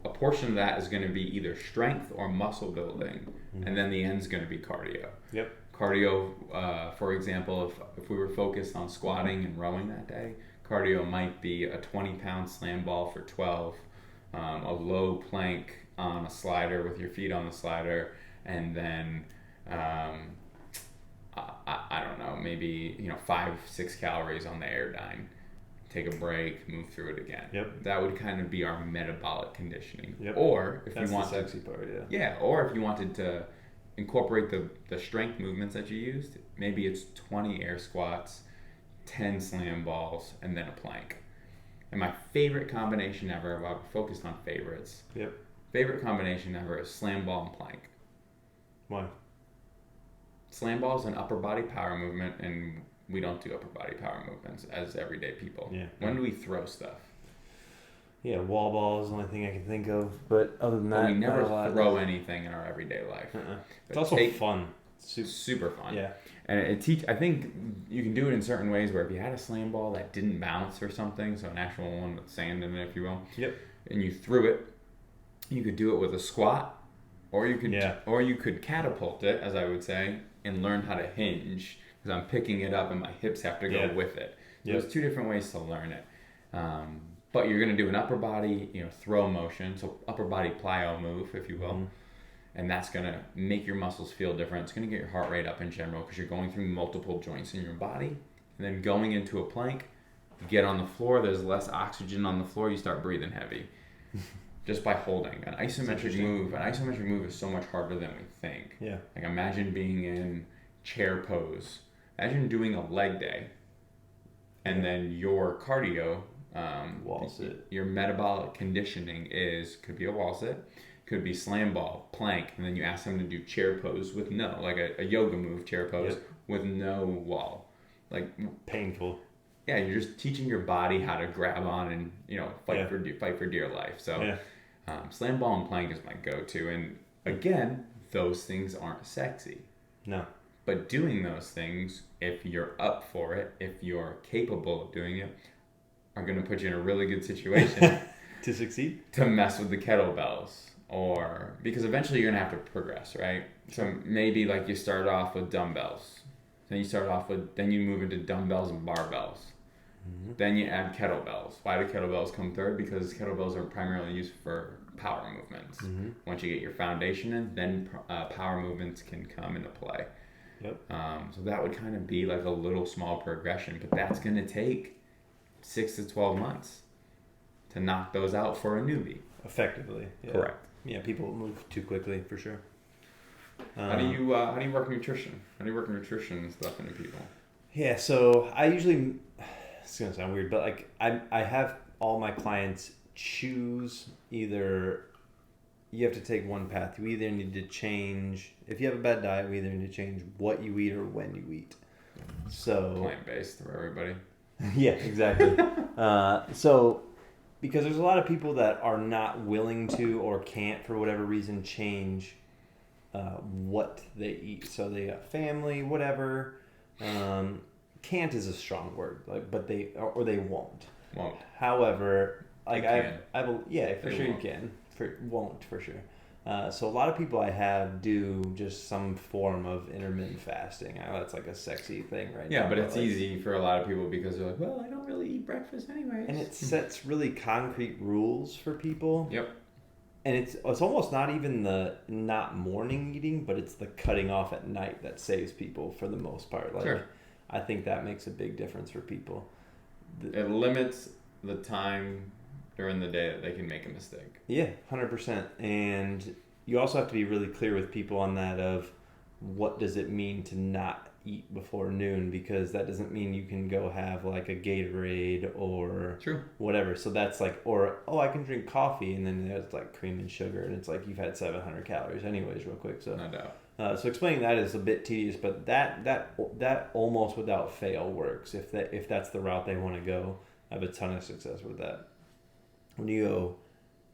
a portion of that is going to be either strength or muscle building, and then the end's going to be cardio. Yep. Cardio, for example, if we were focused on squatting and rowing that day, cardio might be a 20-pound slam ball for 12, a low plank on a slider with your feet on the slider, and then I don't know, maybe 5-6 calories on the Airdyne. Take a break, move through it again. Yep. That would kind of be our metabolic conditioning. Yep. Or if you want the sexy part, or if you wanted to incorporate the strength movements that you used, maybe it's 20 air squats, 10 slam balls, and then a plank. And my favorite combination ever, well, we're focused on favorites. Yep. Favorite combination ever is slam ball and plank. Why? Slam ball is an upper body power movement, and we don't do upper body power movements as everyday people. Yeah. When do we throw stuff? Yeah, wall ball is the only thing I can think of. But other than that, we never throw anything in our everyday life. It's also fun. Super fun. Yeah. And I think you can do it in certain ways where if you had a slam ball that didn't bounce or something, so an actual one with sand in it, if you will. Yep. And you threw it, you could do it with a squat, or you could catapult it, as I would say, and learn how to hinge. Because I'm picking it up and my hips have to go with it. So there's 2 different ways to learn it. But you're going to do an upper body, throw motion, so upper body plyo move, if you will. And that's going to make your muscles feel different. It's going to get your heart rate up in general because you're going through multiple joints in your body. And then going into a plank, you get on the floor, there's less oxygen on the floor, you start breathing heavy. Just by holding. An isometric move is so much harder than we think. Yeah. Like imagine being in chair pose. Imagine doing a leg day, and then your cardio, wall sit. Your metabolic conditioning could be a wall sit, could be slam ball, plank, and then you ask them to do chair pose with like a yoga move, chair pose with no wall, like painful. Yeah, you're just teaching your body how to grab on and fight for dear life. So, slam ball and plank is my go-to, and again, those things aren't sexy. No. But doing those things, if you're up for it, if you're capable of doing it, are going to put you in a really good situation to succeed, to mess with the kettlebells, because eventually you're going to have to progress, right? So maybe you start off with dumbbells, then you move into dumbbells and barbells, then you add kettlebells. Why do kettlebells come third? Because kettlebells are primarily used for power movements. Once you get your foundation in, then power movements can come into play. Yep. So that would kind of be like a little small progression, but that's going to take 6 to 12 months to knock those out for a newbie. Effectively. Yeah. Correct. Yeah, people move too quickly for sure. How do you work nutrition? How do you work nutrition and stuff into people? Yeah, so I usually, it's gonna sound weird, but like I have all my clients choose either. You have to take one path. You either need to change, if you have a bad diet, we either need to change what you eat or when you eat. So Plant-based for everybody. Yeah, exactly. So because there's a lot of people that are not willing to or can't for whatever reason change what they eat. So they got family, whatever. Can't is a strong word, like, but they won't. Won't. However, like for sure won't. you can. Won't for sure. So a lot of people I have do just some form of intermittent fasting. I know that's like a sexy thing right now. Yeah, but it's easy for a lot of people because they're like, well, I don't really eat breakfast anyways. And it sets really concrete rules for people. Yep. And it's almost not even the not morning eating, but it's the cutting off at night that saves people for the most part. Like, sure. I think that makes a big difference for people. It limits the time during the day that they can make a mistake. Yeah, 100%. And you also have to be really clear with people on that of what does it mean to not eat before noon, because that doesn't mean you can go have like a Gatorade or True. whatever. So that's like, or, oh, I can drink coffee, and then there's like cream and sugar, and it's like you've had 700 calories anyways real quick. So No doubt. So explaining that is a bit tedious, but that almost without fail works if that's the route they want to go. I have a ton of success with that. When you go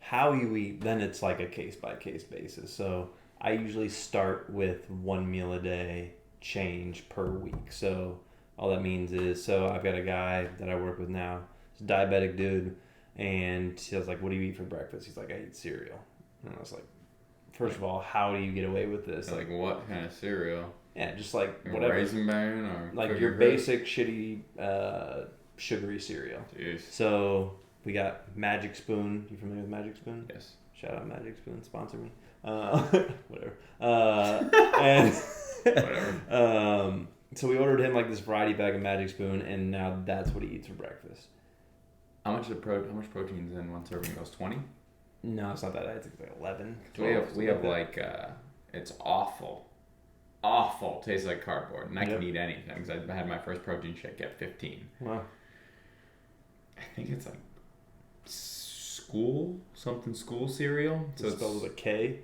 how you eat, then it's like a case-by-case basis. So I usually start with 1 meal a day, change per week. So all that means is, so I've got a guy that I work with now. He's a diabetic dude, and he was like, what do you eat for breakfast? He's like, I eat cereal. And I was like, first of all, how do you get away with this? Like what kind of cereal? Yeah, just like whatever. Raisin Bran or like your basic shitty sugary cereal. Jeez. So we got Magic Spoon. You familiar with Magic Spoon? Yes. Shout out Magic Spoon, sponsor me. Whatever. And whatever. So we ordered him like this variety bag of Magic Spoon, and now that's what he eats for breakfast. How much protein is in one serving of those? 20? No, it's not that. I think it's like 11. We have like it's awful tastes like cardboard, and I can eat anything because I had my first protein shake at 15. Wow. I think it's like school cereal. So it's spelled with a K?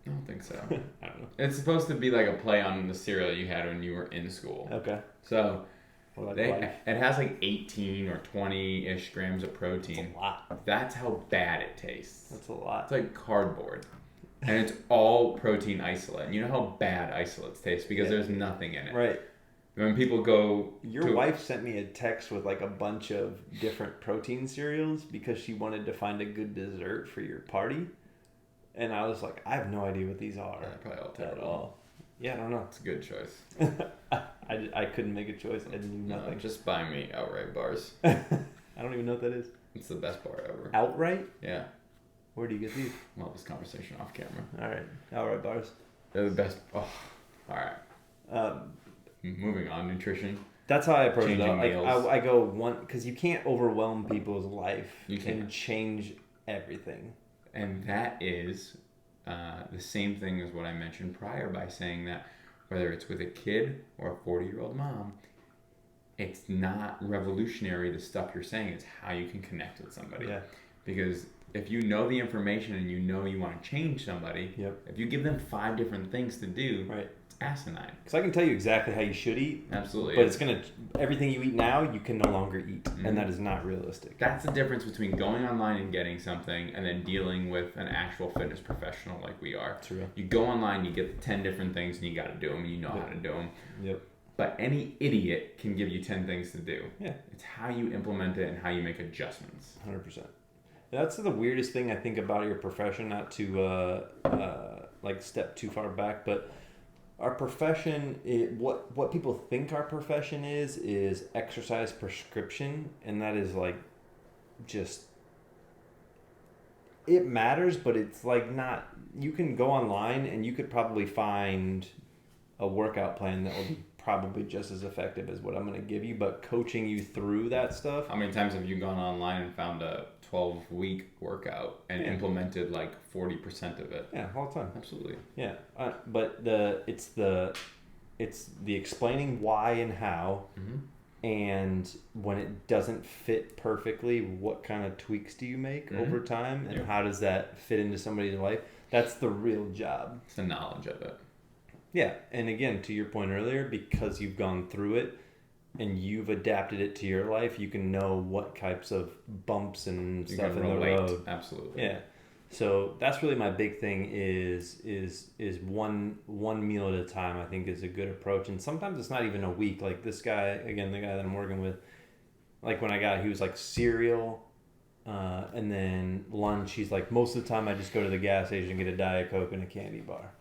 I don't think so. I don't know. It's supposed to be like a play on the cereal you had when you were in school. Okay. So Like it has like 18 or 20-ish grams of protein. That's a lot. That's how bad it tastes. That's a lot. It's like cardboard. And it's all protein isolate. And you know how bad isolates taste because there's nothing in it. Right. When people go... Your wife sent me a text with like a bunch of different protein cereals because she wanted to find a good dessert for your party. And I was like, I have no idea what these are. Yeah, probably all at terrible. all. Yeah, I don't know. It's a good choice. I couldn't make a choice. I didn't do nothing. No, just buy me outright bars. I don't even know what that is. It's the best bar ever. Outright? Yeah. Where do you get these? Well, this conversation off camera. All right. Outright bars. They're the best. Oh, all right. Moving on, nutrition. That's how I approach it. Changing Like meals. I go one, because you can't overwhelm people's life. You can't. And change everything. And that is the same thing as what I mentioned prior by saying that whether it's with a kid or a 40-year-old mom, it's not revolutionary, the stuff you're saying. It's how you can connect with somebody. Yeah. Because if you know the information and you know you want to change somebody, if you give them 5 different things to do, right, it's asinine. Because I can tell you exactly how you should eat. Absolutely. But it's everything you eat now, you can no longer eat. Mm-hmm. And that is not realistic. That's the difference between going online and getting something and then dealing with an actual fitness professional like we are. True. You go online, you get 10 different things and you got to do them and you know how to do them. Yep. But any idiot can give you 10 things to do. Yeah. It's how you implement it and how you make adjustments. 100%. That's the weirdest thing I think about your profession, not to like step too far back, but our profession, what people think our profession is exercise prescription, and that is like just, it matters, but it's like not, you can go online and you could probably find a workout plan that will be probably just as effective as what I'm going to give you, but coaching you through that stuff. How many times have you gone online and found a 12-week workout and implemented like 40% of it? Yeah, all the time. Absolutely. Yeah, but it's the explaining why and how, and when it doesn't fit perfectly, what kind of tweaks do you make over time, and how does that fit into somebody's life? That's the real job. It's the knowledge of it. Yeah, and again, to your point earlier, because you've gone through it and you've adapted it to your life, you can know what types of bumps and stuff in the road. Absolutely. Yeah. So that's really my big thing is one meal at a time, I think, is a good approach. And sometimes it's not even a week. Like this guy, again, the guy that I'm working with, like when I got, he was like cereal, and then lunch. He's like, most of the time I just go to the gas station and get a Diet Coke and a candy bar.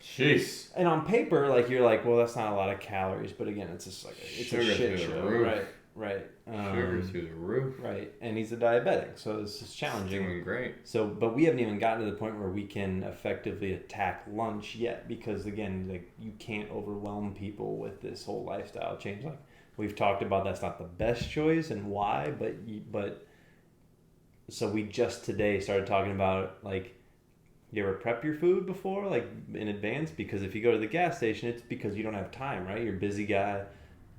Jeez. And on paper, like you're like, well, that's not a lot of calories, but again, it's just like it's a shit show, right? Sugar through the roof, right? And he's a diabetic, so this is challenging. Doing great. So, but we haven't even gotten to the point where we can effectively attack lunch yet, because again, like you can't overwhelm people with this whole lifestyle change. Like we've talked about, that's not the best choice and why, but so we just today started talking about like. You ever prep your food before, like in advance? Because if you go to the gas station, it's because you don't have time, right? You're a busy guy.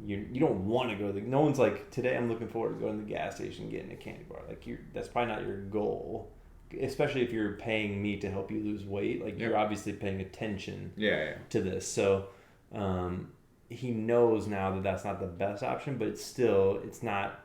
You don't want to go to no one's like, today I'm looking forward to going to the gas station and getting a candy bar. Like that's probably not your goal, especially if you're paying me to help you lose weight. Like you're obviously paying attention to this. So he knows now that that's not the best option, but it's not,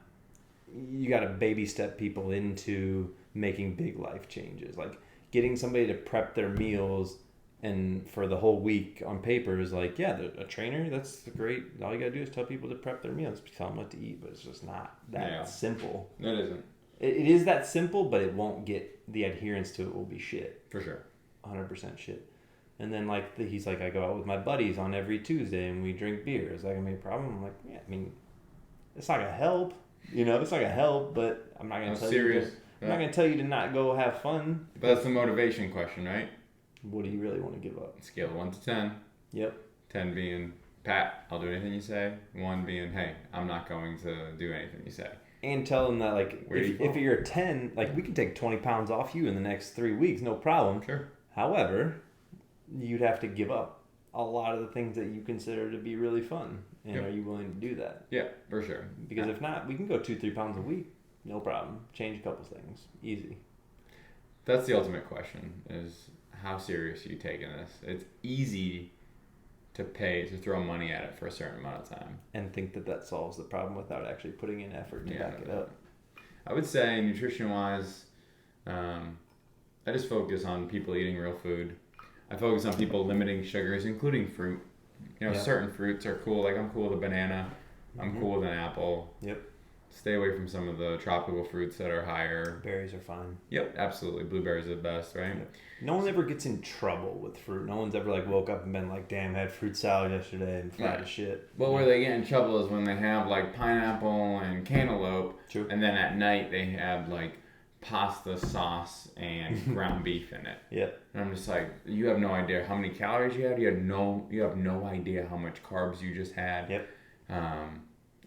you got to baby step people into making big life changes. Like, getting somebody to prep their meals and for the whole week on paper is like, yeah, a trainer, that's great. All you gotta do is tell people to prep their meals, tell them what to eat, but it's just not that simple. No, it isn't. It is that simple, but it won't get, the adherence to it will be shit. For sure. 100% shit. And then like he's like, I go out with my buddies on every Tuesday and we drink beer. Is that gonna be a problem? I'm like, yeah, I mean, it's not gonna help. It's not gonna help, but I'm not gonna tell you. I'm not going to tell you to not go have fun. But that's the motivation question, right? What do you really want to give up? Scale 1 to 10. Yep. 10 being, Pat, I'll do anything you say. 1 being, hey, I'm not going to do anything you say. And tell them that, like, if you're a 10, like, we can take 20 pounds off you in the next 3 weeks, no problem. Sure. However, you'd have to give up a lot of the things that you consider to be really fun. And are you willing to do that? Yeah, for sure. Because if not, we can go 2-3 pounds a week. No problem. Change a couple things. Easy. That's the ultimate question, is how serious are you taking this? It's easy to throw money at it for a certain amount of time. And think that solves the problem without actually putting in effort to back it up. I would say, nutrition-wise, I just focus on people eating real food. I focus on people limiting sugars, including fruit. Certain fruits are cool. Like, I'm cool with a banana. I'm cool with an apple. Yep. Stay away from some of the tropical fruits that are higher. Berries are fine. Yep, absolutely. Blueberries are the best, right? Yep. No one ever gets in trouble with fruit. No one's ever like woke up and been like, damn, I had fruit salad yesterday and fried as shit. Well, where they get in trouble is when they have like pineapple and cantaloupe. True. And then at night they have like pasta sauce and ground beef in it. Yep. And I'm just like, you have no idea how many calories you had. You have no idea how much carbs you just had. Yep.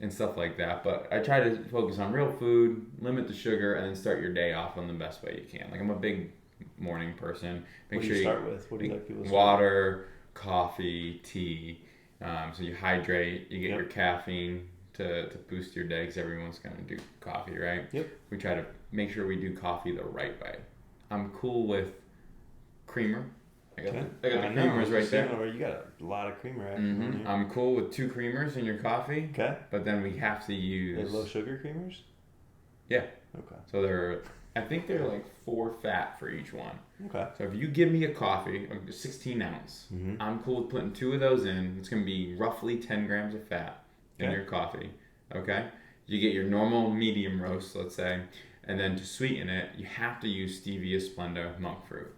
And stuff like that. But I try to focus on real food, limit the sugar, and then start your day off on the best way you can. Like, I'm a big morning person. What do you start with? What do you like people to start water, coffee, tea. So you hydrate, you get your caffeine to boost your day, because everyone's going to do coffee, right? Yep. We try to make sure we do coffee the right way. I'm cool with creamer. I got the creamers right there. You got a lot of creamer. Mm-hmm. I'm cool with 2 creamers in your coffee. Okay. But then we have to use... They're low sugar creamers? Yeah. Okay. So I think they're like 4 fat for each one. Okay. So if you give me a coffee, a 16 ounce, I'm cool with putting 2 of those in. It's going to be roughly 10 grams of fat in your coffee. Okay. You get your normal medium roast, let's say, and then to sweeten it, you have to use Stevia, Splenda, monk fruit.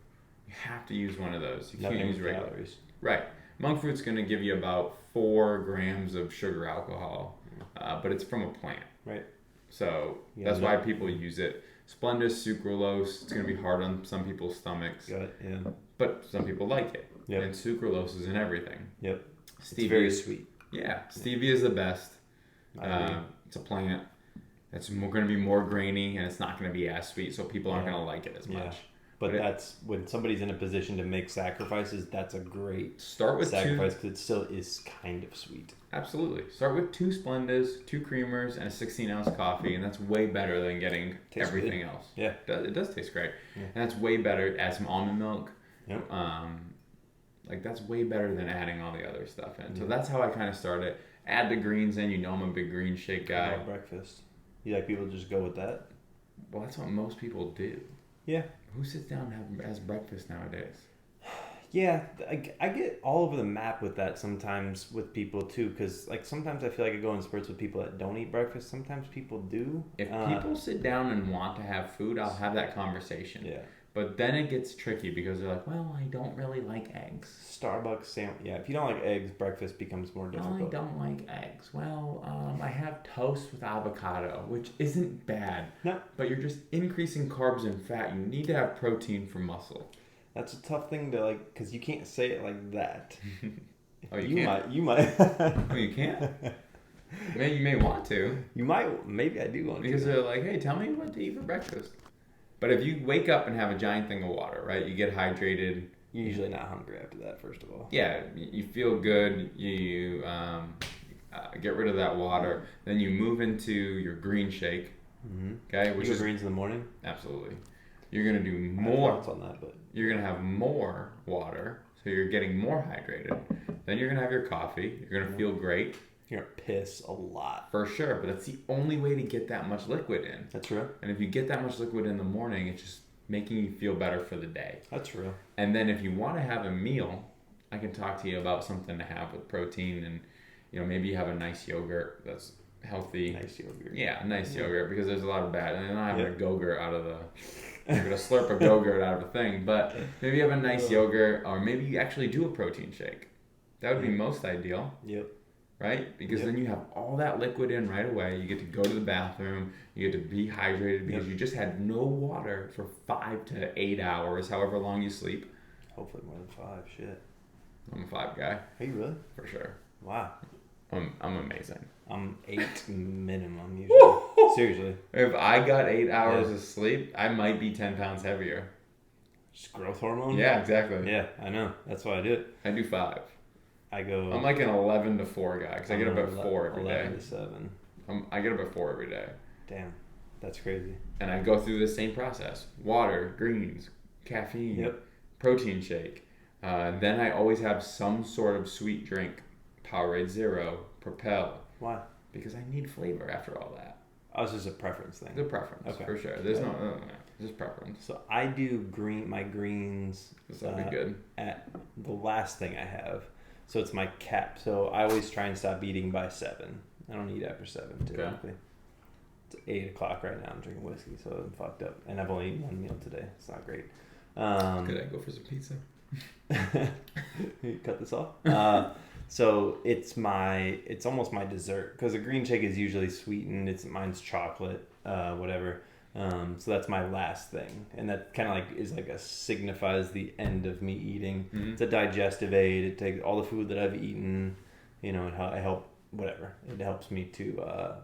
You have to use one of those. You can't use regular. Calories. Right. Monk fruit's going to give you about 4 grams of sugar alcohol, but it's from a plant. Right. So that's why people use it. Splenda's sucralose. It's going to be hard on some people's stomachs. Got it. Yeah. But some people like it. Yep. And sucralose is in everything. Yep. Stevia, it's very sweet. Yeah, stevia is the best. It's a plant. It's going to be more grainy, and it's not going to be as sweet, so people aren't going to like it as much. But that's when somebody's in a position to make sacrifices. That's a great sacrifice because it still is kind of sweet. Absolutely. Start with 2 Splendas, 2 creamers, and a 16-ounce coffee, and that's way better than getting everything else. Yeah, it does taste great, and that's way better. Add some almond milk. Yep. That's way better than adding all the other stuff in. So that's how I kind of started. Add the greens in. You know, I'm a big green shake guy. About breakfast. You like people to just go with that? Well, that's what most people do. Yeah. Who sits down and has breakfast nowadays? Yeah, I get all over the map with that sometimes with people too, because like sometimes I feel like I go in spurts with people that don't eat breakfast. Sometimes people do. If people sit down and want to have food, I'll have that conversation. Yeah. But then it gets tricky because they're like, well, I don't really like eggs. Starbucks sandwich. Yeah, if you don't like eggs, breakfast becomes more difficult. I don't like eggs. Well, I have toast with avocado, which isn't bad. No. But you're just increasing carbs and fat. You need to have protein for muscle. That's a tough thing to like, because you can't say it like that. Oh, you can't? You might. Oh, you can't? Man, you may want to. You might. Maybe I do want to. Because they're like, hey, tell me what to eat for breakfast. But if you wake up and have a giant thing of water, right? You get hydrated. You're usually not hungry after that, first of all. Yeah, you feel good. You get rid of that water. Then you move into your green shake. Mm-hmm. Okay, which is greens in the morning. Absolutely. You're gonna do more. I have thoughts on that, but you're gonna have more water, so you're getting more hydrated. Then you're gonna have your coffee. You're gonna feel great. You're gonna piss a lot. For sure, but that's the only way to get that much liquid in. That's true. And if you get that much liquid in the morning, it's just making you feel better for the day. That's true. And then if you want to have a meal, I can talk to you about something to have with protein, and maybe you have a nice yogurt that's healthy. Nice yogurt. Yeah, nice yogurt, because there's a lot of bad. And I'm not having a Go-Gurt out of the. I'm gonna slurp a Go-Gurt out of a thing, but maybe you have a nice yogurt, or maybe you actually do a protein shake. That would be most ideal. Yep. Right? Because then you have all that liquid in right away. You get to go to the bathroom. You get to be hydrated because you just had no water for 5 to 8 hours, however long you sleep. Hopefully more than 5. Shit. I'm a 5 guy. Are you really? For sure. Wow. I'm amazing. I'm 8 minimum usually. Seriously. If I got 8 hours of sleep, I might be 10 pounds heavier. Just growth hormone? Yeah, exactly. Yeah, I know. That's why I do it. I do 5. I'm like an 11 to 4 guy because I get up at 4 every day. 11 to 7. I get up at 4 every day. Damn, that's crazy. And I go through the same process: water, greens, caffeine, protein shake. Then I always have some sort of sweet drink: Powerade Zero, Propel. Why? Because I need flavor after all that. Oh, it's just a preference thing. It's a preference, for sure. There's no, just preference. So I do my greens. That'd be good. At the last thing I have. So it's my cap. So I always try and stop eating by 7. I don't eat after 7 typically. Okay. It's 8 o'clock right now. I'm drinking whiskey, so I'm fucked up. And I've only eaten 1 meal today. It's not great. Could I go for some pizza? Cut this off. So it's almost my dessert, because a green shake is usually sweetened. Mine's chocolate, whatever. So that's my last thing, and that kind of like is like signifies the end of me eating. Mm-hmm. It's a digestive aid. It takes all the food that I've eaten, it help whatever. It helps me to.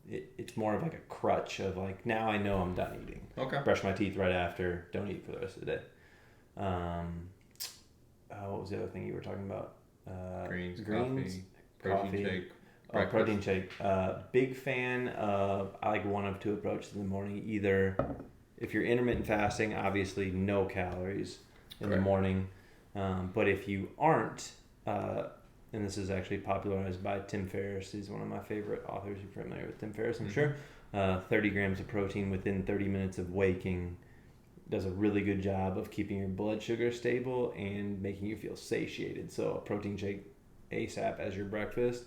It's more of like a crutch of like, now I know I'm done eating. Okay. Brush my teeth right after. Don't eat for the rest of the day. What was the other thing you were talking about? Greens, coffee, protein shake. Protein shake. Big fan of, I like one of 2 approaches in the morning. Either if you're intermittent fasting, obviously no calories in the morning. But if you aren't, and this is actually popularized by Tim Ferriss. He's one of my favorite authors. You're familiar with Tim Ferriss, I'm sure. 30 grams of protein within 30 minutes of waking does a really good job of keeping your blood sugar stable and making you feel satiated. So a protein shake ASAP as your breakfast.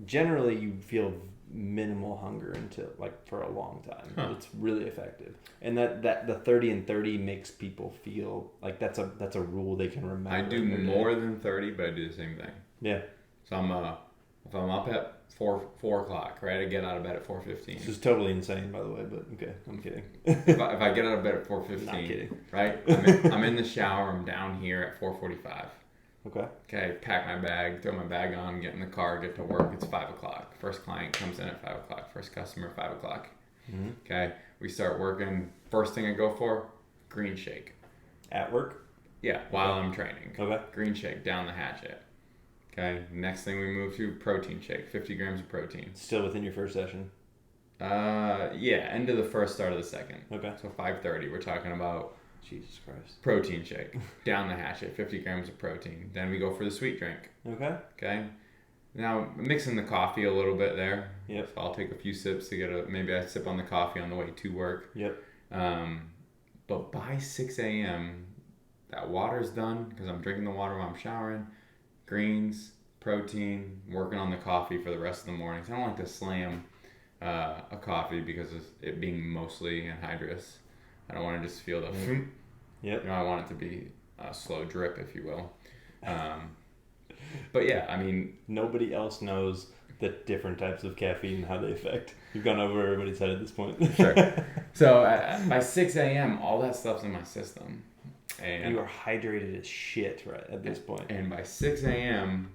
Generally, you feel minimal hunger until for a long time. It's really effective, and that the 30 and 30 makes people feel like that's a rule they can remember. I do more than 30, but I do the same thing. Yeah. So if I'm up at 4 o'clock, right? I get out of bed at 4:15. This is totally insane, by the way, but okay, I'm kidding. if I get out of bed at 4:15, not kidding, right? I'm in the shower. I'm down here at 4:45. Okay. Okay, pack my bag, throw my bag on, get in the car, get to work. It's 5 o'clock. First client comes in at 5 o'clock. First customer, 5 o'clock. Mm-hmm. Okay, we start working. First thing I go for, green shake. At work? Yeah, while I'm training. Okay. Green shake, down the hatchet. Okay, next thing we move to, protein shake, 50 grams of protein. Still within your first session? Yeah, end of the first, start of the second. Okay. So 5:30, we're talking about Jesus Christ. protein shake, down the hatchet, 50 grams of protein. Then we go for the sweet drink. Okay. Okay. Now mixing the coffee a little bit there. Yep. So I'll take a few sips to get maybe I sip on the coffee on the way to work. Yep. But by 6 a.m., that water's done because I'm drinking the water while I'm showering. Greens, protein, working on the coffee for the rest of the morning. So I don't like to slam a coffee because of it being mostly anhydrous. I don't want to just feel the Yep. I want it to be a slow drip, if you will. But yeah, I mean, nobody else knows the different types of caffeine and how they affect. You've gone over everybody's head at this point. Sure. So by 6 a.m., all that stuff's in my system. And you are hydrated as shit right at this point. And by 6 a.m.,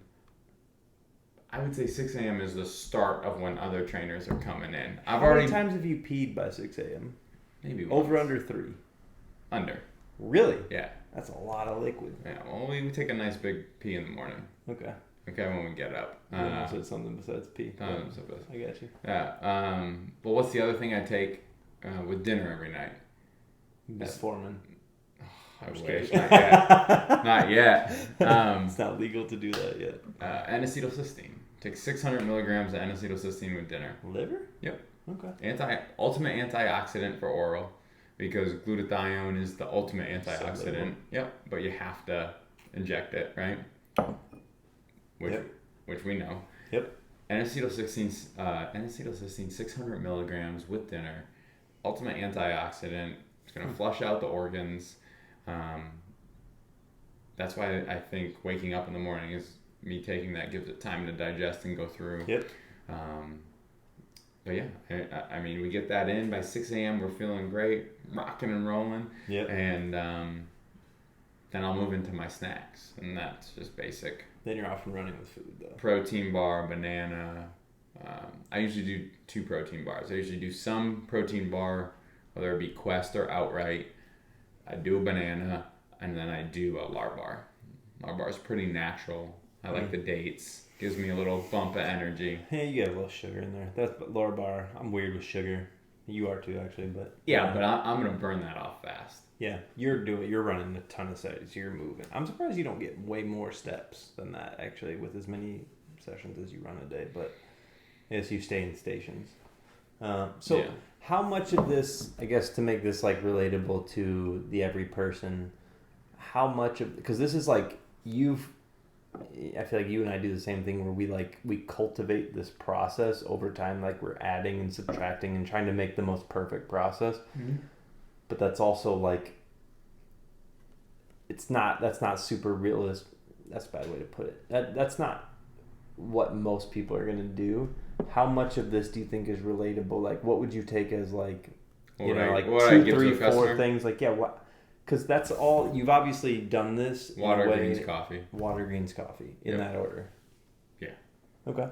I would say 6 a.m. is the start of when other trainers are coming in. How many times have you peed by 6 a.m.? Maybe once. Over, under 3? Under. Really? Yeah. That's a lot of liquid. Yeah, well, we take a nice big pee in the morning. Okay. Okay, when we get up. You almost said something besides pee. I got you. Yeah. But what's the other thing I take with dinner every night? Metformin. I wish. Not yet. Not yet. It's not legal to do that yet. N-acetylcysteine. Take 600 milligrams of N-acetylcysteine with dinner. Liver? Yep. Okay. Ultimate antioxidant for oral, because glutathione is the ultimate antioxidant. Yep. But you have to inject it, right? Which we know. Yep. N-acetylcysteine, 600 milligrams with dinner. Ultimate antioxidant. It's going to flush out the organs. That's why I think waking up in the morning is me taking that, gives it time to digest and go through. Yep. But yeah, I mean, we get that in by 6 a.m. We're feeling great, rocking and rolling. Yep. And then I'll move into my snacks, and that's just basic. Then you're off and running with food, though. Protein bar, banana. I usually do 2 protein bars. I usually do some protein bar, whether it be Quest or outright. I do a banana, and then I do a lar bar. Lar bar is pretty natural. I like the dates. Gives me a little bump of energy. Yeah, you get a little sugar in there. That's lar bar. I'm weird with sugar. You are too, actually, but yeah. But I'm gonna burn that off fast. Yeah, you're running a ton of sets. You're moving. I'm surprised you don't get way more steps than that, actually, with as many sessions as you run a day. But yes, you stay in stations. How much of this, I guess, to make this like relatable to the every person, how much of, because this is like I feel like you and I do the same thing where we cultivate this process over time, like we're adding and subtracting and trying to make the most perfect process. Mm-hmm. But that's also like, that's not super realistic. That's a bad way to put it. That's not what most people are going to do. How much of this do you think is relatable? Like, what would you take as like, two, 3, 4 things? Like, yeah, what? Because that's all, you've obviously done this. Water, greens, coffee. Water, greens, coffee. In that order. Yeah. Okay.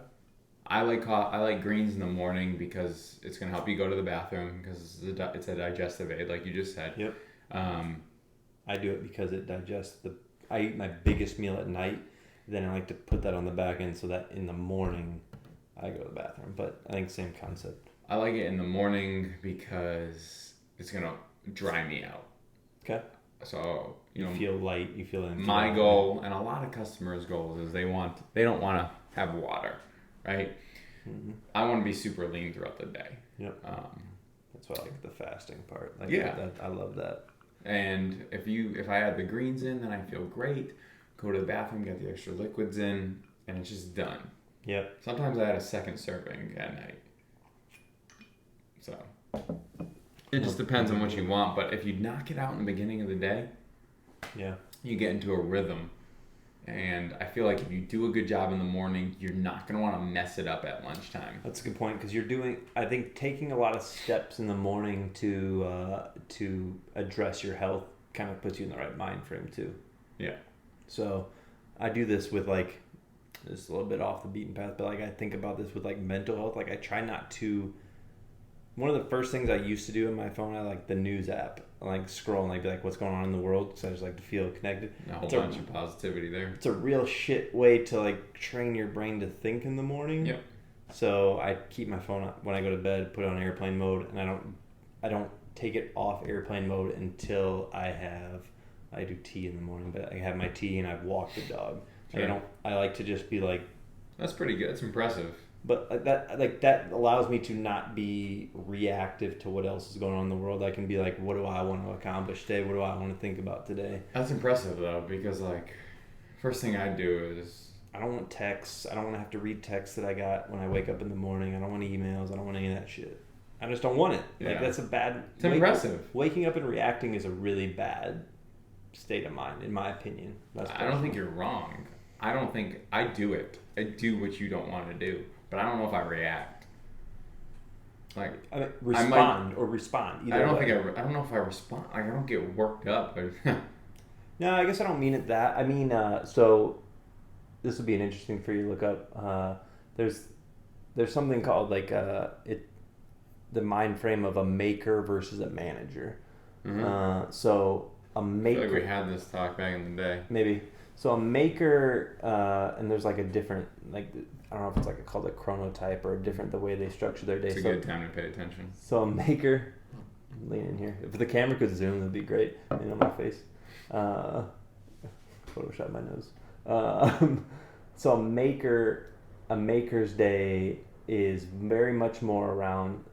I like greens in the morning because it's going to help you go to the bathroom because it's a digestive aid, like you just said. Yep. I do it because it digests I eat my biggest meal at night. Then I like to put that on the back end so that in the morning I go to the bathroom. But I think same concept. I like it in the morning because it's going to dry me out. Okay. So, you feel light, you feel empty. My goal, and a lot of customers' goals, is they don't want to have water, right? Mm-hmm. I want to be super lean throughout the day. Yep. That's why I like the fasting part. I love that. And if I add the greens in, then I feel great. Go to the bathroom, get the extra liquids in, and it's just done. Yep. Sometimes I add a second serving at night. So it just depends on what you want. But if you knock it out in the beginning of the day, you get into a rhythm. And I feel like if you do a good job in the morning, you're not going to want to mess it up at lunchtime. That's a good point, because I think taking a lot of steps in the morning to address your health kind of puts you in the right mind frame too. Yeah. So I do this with like, this is a little bit off the beaten path, but like I think about this with like mental health. Like I try not to. One of the first things I used to do in my phone, I like the news app. I like scroll and like be like, what's going on in the world? Because I just like to feel connected. A whole bunch of positivity there. It's a real shit way to like train your brain to think in the morning. Yep. So I keep my phone up when I go to bed, put it on airplane mode, and I don't take it off airplane mode until I do tea in the morning, but I have my tea and I've walked the dog. Sure. I like to just be like, that's pretty good. It's impressive. But that allows me to not be reactive to what else is going on in the world. I can be like, what do I want to accomplish today? What do I want to think about today? That's impressive though, because like, first thing I do is I don't want texts. I don't want to have to read texts that I got when I wake up in the morning. I don't want emails. I don't want any of that shit. I just don't want it. Yeah. Like that's a bad. It's impressive. Waking up and reacting is a really bad state of mind, in my opinion. I don't think you're wrong. I don't think I do it. I do what you don't want to do, but I don't know if I react. Like respond. I don't know if I respond. Like I don't get worked up. No, I guess I don't mean it that. I mean, so this would be an interesting for you to look up. There's something called like the mind frame of a maker versus a manager. Mm-hmm. So a maker. I feel like we had this talk back in the day. Maybe. So a maker, and there's like a different, like, I don't know if it's like called a chronotype or the way they structure their day. It's a good time to pay attention. So a maker, lean in here. If the camera could zoom, that'd be great. On my face. Photoshop my nose. So a maker's day is very much more around,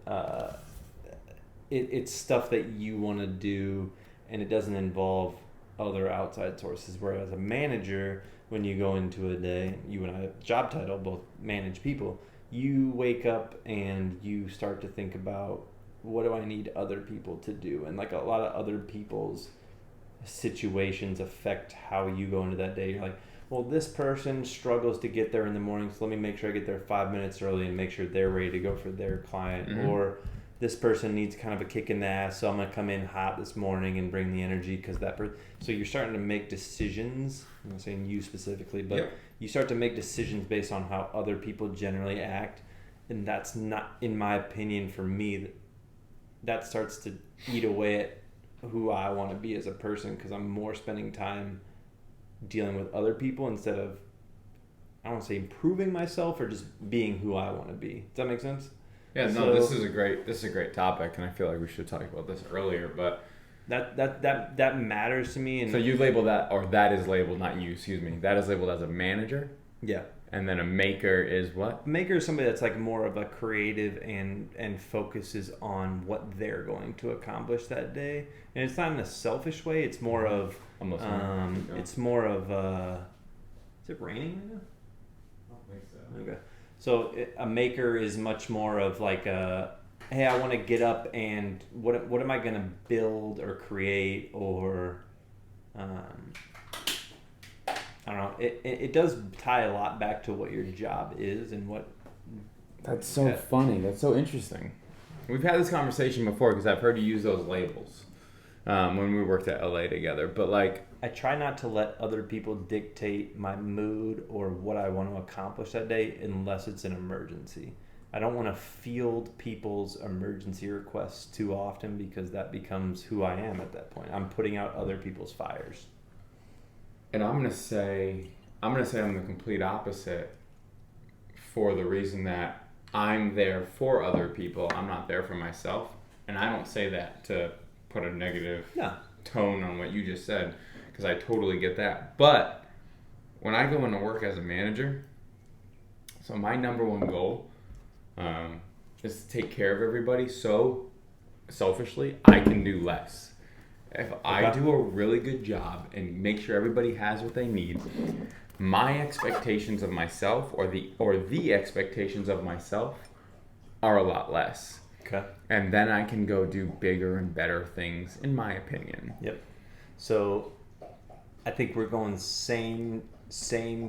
it's stuff that you want to do, and it doesn't involve other outside sources. Whereas a manager, when you go into a day, you and I have job title, both manage people, you wake up and you start to think about, what do I need other people to do? And like a lot of other people's situations affect how you go into that day. You're like, well, this person struggles to get there in the morning, so let me make sure I get there 5 minutes early and make sure they're ready to go for their client. Mm-hmm. Or this person needs kind of a kick in the ass, so I'm going to come in hot this morning and bring the energy because that person... So you're starting to make decisions. I'm not saying you specifically, but yep. You start to make decisions based on how other people generally act. And that's not, in my opinion, for me, that starts to eat away at who I want to be as a person, because I'm more spending time dealing with other people instead of, I don't want to say improving myself, or just being who I want to be. Does that make sense? Yeah, no, this is a great topic, and I feel like we should talk about this earlier, but that matters to me. And so you label that, or that is labeled, not you, excuse me, that is labeled as a manager? Yeah. And then a maker is what? A maker is somebody that's like more of a creative and focuses on what they're going to accomplish that day. And it's not in a selfish way. It's more of it's more of is it raining right now? I don't think so. Okay. So a maker is much more of like hey, I want to get up and what am I going to build or create, or I don't know. It does tie a lot back to what your job is and what. That's so funny. That's so interesting. We've had this conversation before because I've heard you use those labels when we worked at LA together. But like, I try not to let other people dictate my mood or what I want to accomplish that day unless it's an emergency. I don't want to field people's emergency requests too often, because that becomes who I am at that point. I'm putting out other people's fires. And I'm gonna say I'm the complete opposite, for the reason that I'm there for other people. I'm not there for myself. And I don't say that to put a negative tone on what you just said, because I totally get that. But when I go into work as a manager, so my number one goal is to take care of everybody, so selfishly I can do less. If I do a really good job and make sure everybody has what they need, my expectations of myself or the expectations of myself are a lot less. Okay. And then I can go do bigger and better things, in my opinion. Yep. So I think we're going same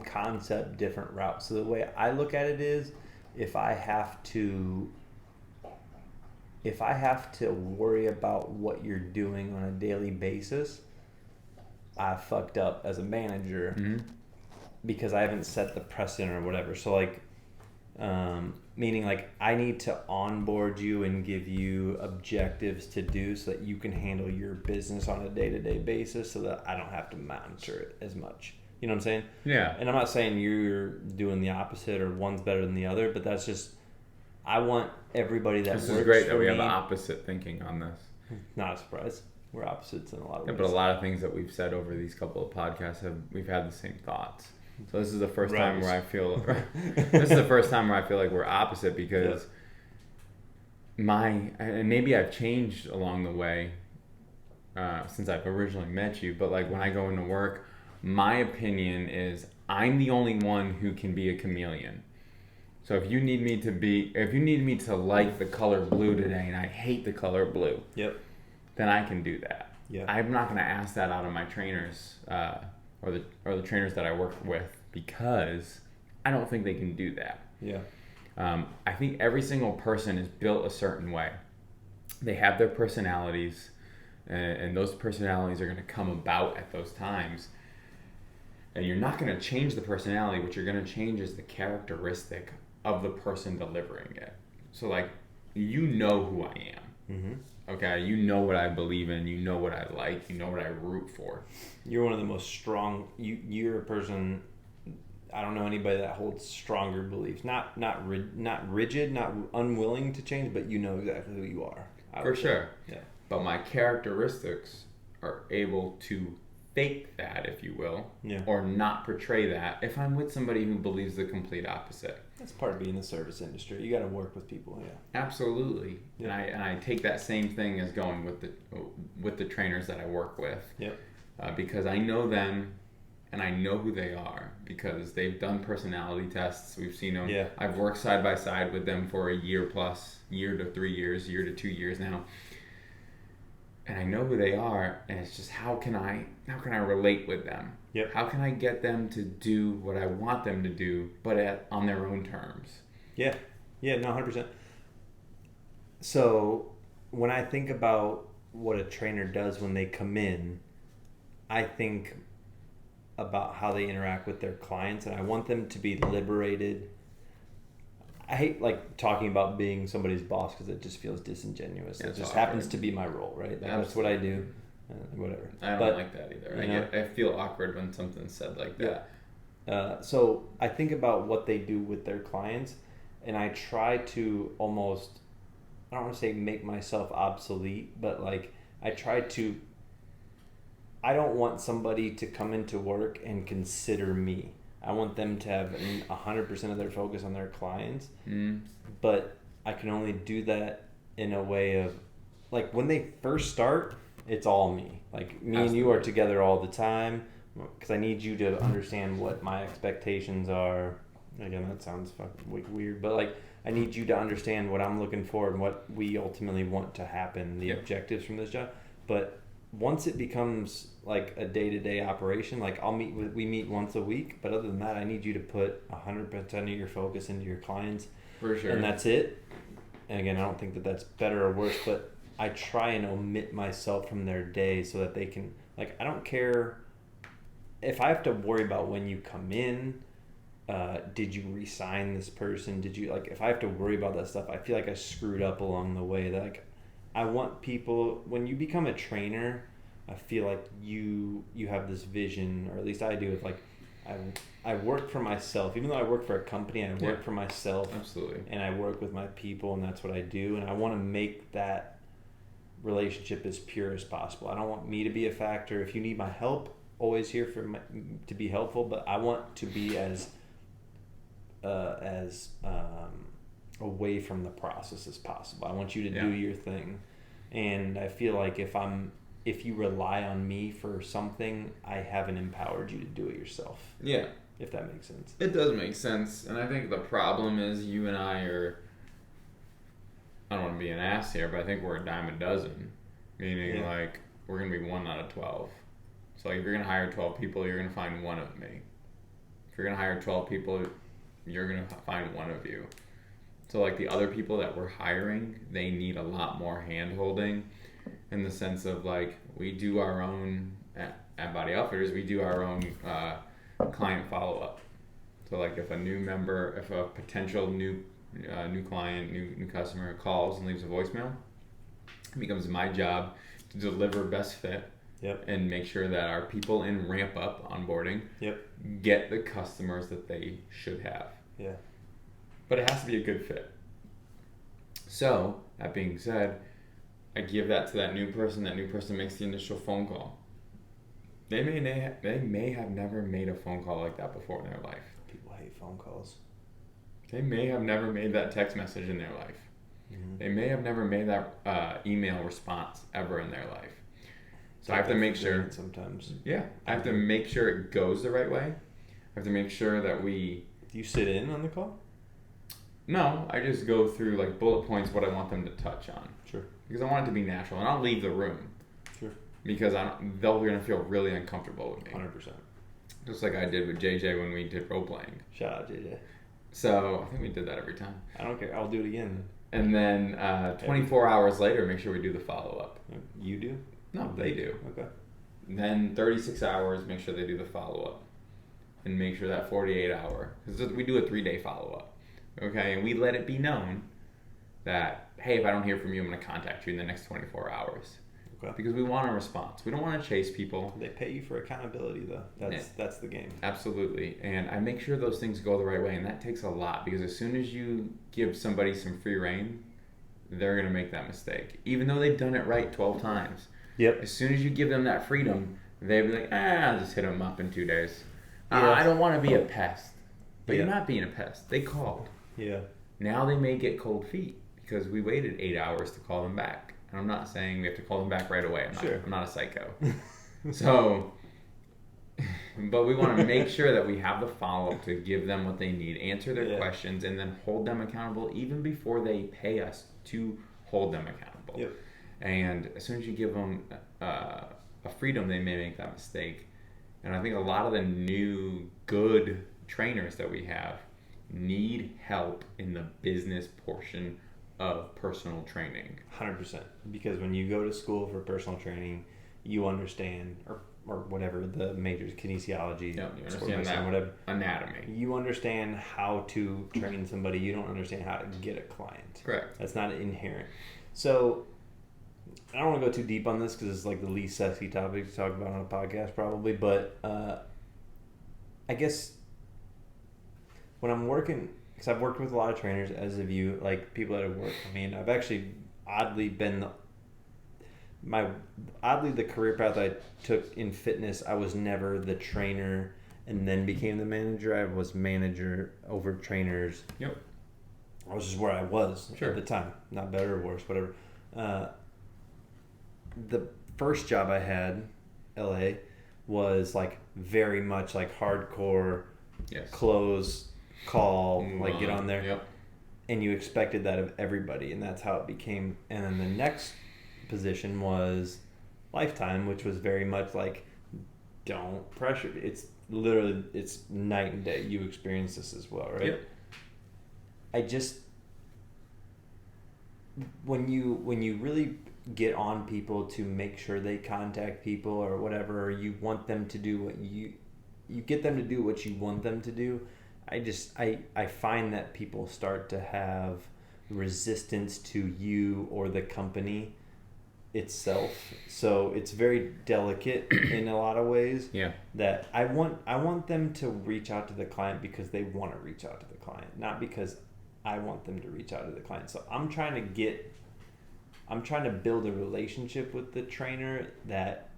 concept, different route. So the way I look at it is, if I have to worry about what you're doing on a daily basis, I fucked up as a manager. Mm-hmm. because I haven't set the precedent or whatever. So like, meaning like I need to onboard you and give you objectives to do so that you can handle your business on a day-to-day basis so that I don't have to monitor it as much. You know what I'm saying? Yeah. And I'm not saying you're doing the opposite or one's better than the other, but that's just, I want everybody that works for me. This is great that we have the opposite thinking on this. Not a surprise. We're opposites in a lot of ways. But a lot of things that we've said over these couple of podcasts we've had the same thoughts. So this is the first time where I feel like we're opposite because and maybe I've changed along the way since I've originally met you, but like when I go into work, my opinion is I'm the only one who can be a chameleon. So if you need me to like the color blue today and I hate the color blue, then I can do that. Yeah. I'm not going to ask that out of my trainers or the trainers that I work with because I don't think they can do that. Yeah. I think every single person is built a certain way. They have their personalities, and those personalities are going to come about at those times. And you're not going to change the personality. What you're going to change is the characteristic of the person delivering it. So, like, you know who I am. Mm-hmm. Okay? You know what I believe in. You know what I like. You know what I root for. You're one of the most strong... You're a person... I don't know anybody that holds stronger beliefs. Not rigid, not unwilling to change, but you know exactly who you are. For sure. Yeah. But my characteristics are able to fake that, if you will, or not portray that if I'm with somebody who believes the complete opposite. That's part of being in the service industry. You got to work with people, Absolutely. Yeah. And I take that same thing as going with the trainers that I work with. Because I know them and I know who they are because they've done personality tests. We've seen them. Yeah. I've worked side by side with them for a year plus, year to 3 years, year to 2 years now. And I know who they are, and it's just how can I relate with them? Yep. How can I get them to do what I want them to do, but on their own terms? Yeah, no, 100%. So when I think about what a trainer does when they come in, I think about how they interact with their clients, and I want them to be liberated. I hate like talking about being somebody's boss because it just feels disingenuous. It just happens to be my role, right? That's what I do. Whatever. I don't like that either. I feel awkward when something's said like that. So I think about what they do with their clients, and I try to almost, I don't want to say make myself obsolete, but like I don't want somebody to come into work and consider me. I want them to have 100% of their focus on their clients, but I can only do that in a way of, like, when they first start, it's all me. Like, me and you are together all the time because I need you to understand what my expectations are. Again, that sounds fucking weird, but, like, I need you to understand what I'm looking for and what we ultimately want to happen, the objectives from this job. But once it becomes like a day-to-day operation, like we meet once a week, but other than that, I need you to put 100% of your focus into your clients. For sure. And that's it. And again, I don't think that that's better or worse, but I try and omit myself from their day so that they can, like, I don't care if I have to worry about when you come in, did you re-sign this person? Did you, like, if I have to worry about that stuff, I feel like I screwed up along the way. That, like, I want people, when you become a trainer, I feel like you have this vision, or at least I do, of like, I work for myself. Even though I work for a company, I work for myself. Absolutely. And I work with my people, and that's what I do. And I want to make that relationship as pure as possible. I don't want me to be a factor. If you need my help, always here to be helpful, but I want to be as away from the process as possible. I want you to do your thing. And I feel like if you rely on me for something, I haven't empowered you to do it yourself. Yeah. If that makes sense. It does make sense. And I think the problem is you and I are, I don't want to be an ass here, but I think we're a dime a dozen. Meaning, like, we're going to be 1 out of 12. So, like, if you're going to hire 12 people, you're going to find one of me. If you're going to hire 12 people, you're going to find one of you. So, like, the other people that we're hiring, they need a lot more hand-holding in the sense of, like, we do our own, at Body Outfitters, we do our own client follow-up. So like if a potential new client, new customer calls and leaves a voicemail, it becomes my job to deliver best fit. Yep. And make sure that our people in ramp up onboarding get the customers that they should have. Yeah. But it has to be a good fit. So, that being said, I give that to that new person. That new person makes the initial phone call. They may have never made a phone call like that before in their life. People hate phone calls. They may have never made that text message in their life. Mm-hmm. They may have never made that email response ever in their life. So I have to make sure. Sometimes. Yeah, I have to make sure it goes the right way. I have to make sure that we. Do you sit in on the call? No, I just go through like bullet points what I want them to touch on. Sure. Because I want it to be natural, and I'll leave the room. Sure. Because they're gonna feel really uncomfortable with me. 100%. Just like I did with JJ when we did role playing. Shout out JJ. So I think we did that every time. I don't care. I'll do it again. And then 24 hours later, make sure we do the follow up. You do? No, they do. Okay. Then 36 hours, make sure they do the follow up, and make sure that 48 hour, because we do a 3-day follow up. Okay, and we let it be known that, hey, if I don't hear from you, I'm going to contact you in the next 24 hours. Okay. Because we want a response. We don't want to chase people. They pay you for accountability, though. That's the game. Absolutely. And I make sure those things go the right way, and that takes a lot, because as soon as you give somebody some free rein, they're going to make that mistake. Even though they've done it right 12 times. Yep. As soon as you give them that freedom, they'll be like, I'll just hit them up in 2 days. Yeah. I don't want to be a pest. But Yeah. you're not being a pest. They called. Yeah. Now they may get cold feet because we waited 8 hours to call them back. And I'm not saying we have to call them back right away. I'm not a psycho. So, but we want to make sure that we have the follow-up to give them what they need, answer their questions, and then hold them accountable even before they pay us to hold them accountable. Yep. And as soon as you give them a freedom, they may make that mistake. And I think a lot of the new good trainers that we have need help in the business portion of personal training. 100%. Because when you go to school for personal training, you understand, or whatever the majors, kinesiology, you understand that, whatever, anatomy. You understand how to train somebody. You don't understand how to get a client. Correct. That's not inherent. So I don't want to go too deep on this because it's like the least sexy topic to talk about on a podcast probably, but I guess when I'm working, because I've worked with a lot of trainers, as have you, like people that have worked for me, and I've actually oddly been the career path I took in fitness. I was never the trainer and then became the manager. I was manager over trainers. Yep. I was just where I was Sure. at the time, not better or worse, whatever. The first job I had, LA, was like very much like hardcore, close, call, like get on there. Yep. And you expected that of everybody, and that's how it became. And then the next position was Lifetime, which was very much like, don't pressure. It's literally, it's night and day. You experience this as well, right? Yep. I just, when you really get on people to make sure they contact people or whatever, or you want them to do what you get them to do what you want them to do, I find that people start to have resistance to you or the company itself. So it's very delicate in a lot of ways. Yeah. That I want them to reach out to the client because they want to reach out to the client, not because I want them to reach out to the client. So I'm trying to build a relationship with the trainer that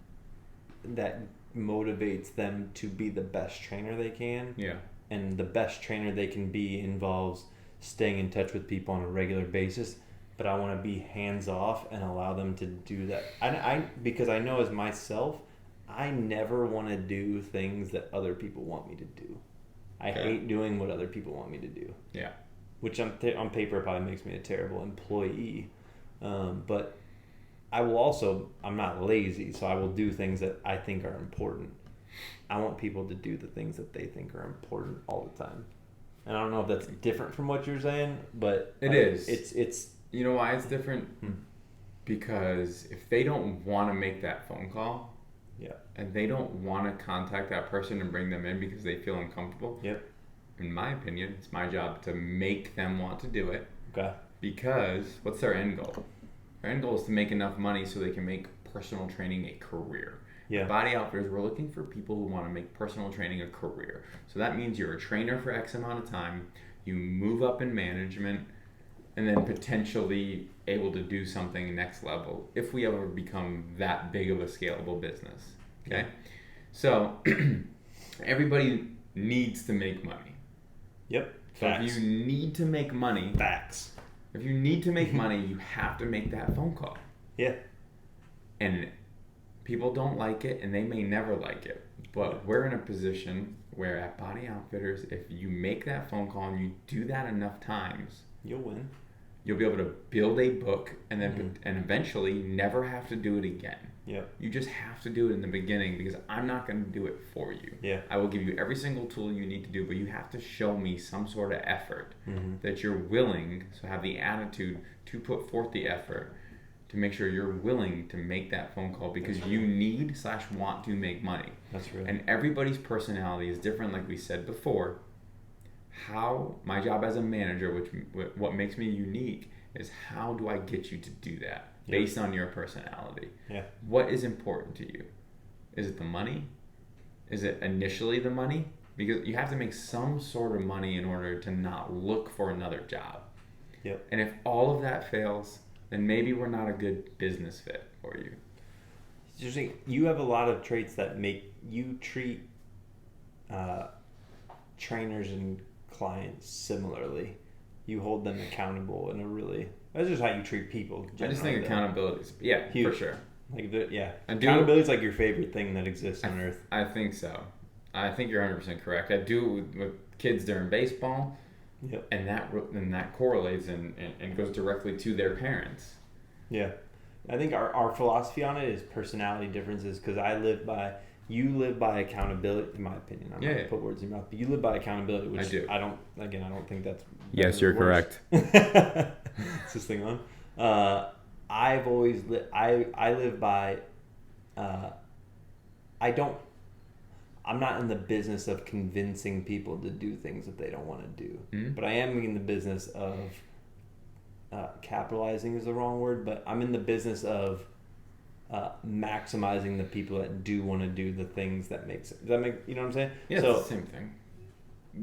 motivates them to be the best trainer they can. Yeah. And the best trainer they can be involves staying in touch with people on a regular basis. But I want to be hands off and allow them to do that. Because I know as myself, I never want to do things that other people want me to do. I hate doing what other people want me to do. Yeah. Which on paper probably makes me a terrible employee. But I will also, I'm not lazy, so I will do things that I think are important. I want people to do the things that they think are important all the time. And I don't know if that's different from what you're saying, but it is. It's you know why it's different? Because if they don't want to make that phone call, Yeah. And they don't want to contact that person and bring them in because they feel uncomfortable. Yep. In my opinion, it's my job to make them want to do it. Okay. Because what's their end goal? Their end goal is to make enough money so they can make personal training a career. Yeah. At Body Outfitters, we're looking for people who want to make personal training a career. So that means you're a trainer for X amount of time, you move up in management, and then potentially able to do something next level if we ever become that big of a scalable business. Okay? Yeah. So everybody needs to make money. Yep. So if you need to make money, Facts. if you need to make money, you have to make that phone call. Yeah. And people don't like it, and they may never like it. But we're in a position where at Body Outfitters, if you make that phone call and you do that enough times, you'll win. You'll be able to build a book and then and eventually never have to do it again. Yep. You just have to do it in the beginning because I'm not going to do it for you. Yeah. I will give you every single tool you need to do, but you have to show me some sort of effort that you're willing, so have the attitude to put forth the effort to make sure you're willing to make that phone call because you need / want to make money. That's right. And everybody's personality is different, like we said before. How my job as a manager, what makes me unique, is how do I get you to do that based on your personality? Yeah. What is important to you? Is it the money? Is it initially the money? Because you have to make some sort of money in order to not look for another job. Yep. And if all of that fails, then maybe we're not a good business fit for you. You have a lot of traits that make you treat trainers and clients similarly. You hold them accountable in a really... That's just how you treat people. I just think accountability is... Yeah, huge. For sure. Accountability is like your favorite thing that exists on earth. I think so. I think you're 100% correct. I do it with kids during baseball. Yep. And that correlates and goes directly to their parents. Yeah. I think our philosophy on it is personality differences because you live by accountability, in my opinion. I'm not going to put words in your mouth, but you live by accountability, which I don't think that's... Yes, you're correct. Is this thing on? I've always... I live by... I'm not in the business of convincing people to do things that they don't want to do. But I am in the business of... capitalizing is the wrong word, but I'm in the business of maximizing the people that do want to do the things that makes it. Does that make, you know what I'm saying? Yeah, so, it's the same thing.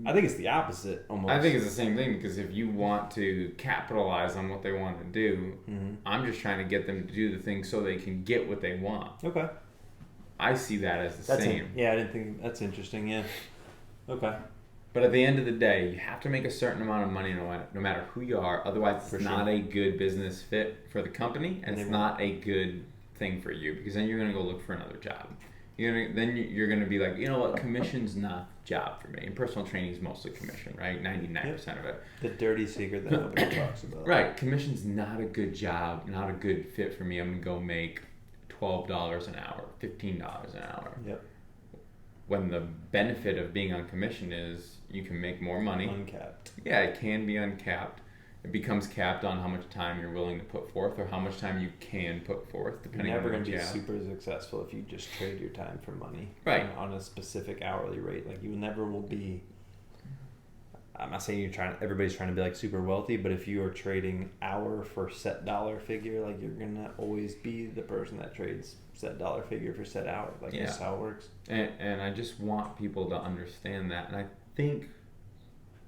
I think it's the opposite almost. I think it's the same thing because if you want to capitalize on what they want to do, I'm just trying to get them to do the things so they can get what they want. Okay. I see that as the same. I didn't think that's interesting. Yeah. Okay. But at the end of the day, you have to make a certain amount of money no matter who you are. Otherwise, it's not a good business fit for the company, and it's not a good thing for you because then you're going to go look for another job. Then you're going to be like, you know what, commission's not a job for me. And personal training is mostly commission, right? 99% of it. The dirty secret that nobody talks about. Right. Commission's not a good job, not a good fit for me. I'm going to go make $12 an hour, $15 an hour. Yep. When the benefit of being on commission is you can make more money. Uncapped. Yeah, it can be uncapped. It becomes capped on how much time you're willing to put forth or how much time you can put forth, depending on what you have. You're never going to be super successful if you just trade your time for money. Right. On a specific hourly rate. Like, you never will be... I'm not saying everybody's trying to be like super wealthy, but if you are trading hour for set dollar figure, like, you're going to always be the person that trades set dollar figure for set hour. Like, that's how it works. And I just want people to understand that. And I think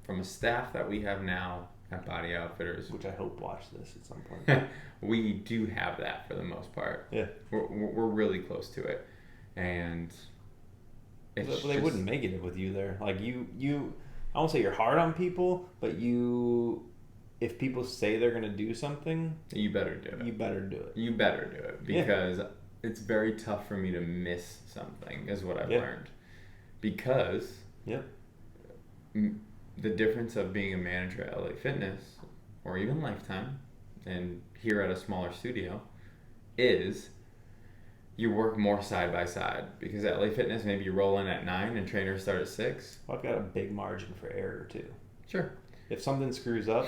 from a staff that we have now at Body Outfitters, which I hope watch this at some point, we do have that for the most part. Yeah. We're really close to it. And it's they wouldn't make it with you there. Like, you I won't say you're hard on people, but if people say they're going to do something, you better do it. You better do it. You better do it because it's very tough for me to miss something is what I've learned. Because the difference of being a manager at LA Fitness or even Lifetime and here at a smaller studio is you work more side by side because at LA Fitness maybe you roll in at 9 and trainers start at 6. Well, I've got a big margin for error too. Sure. If something screws up,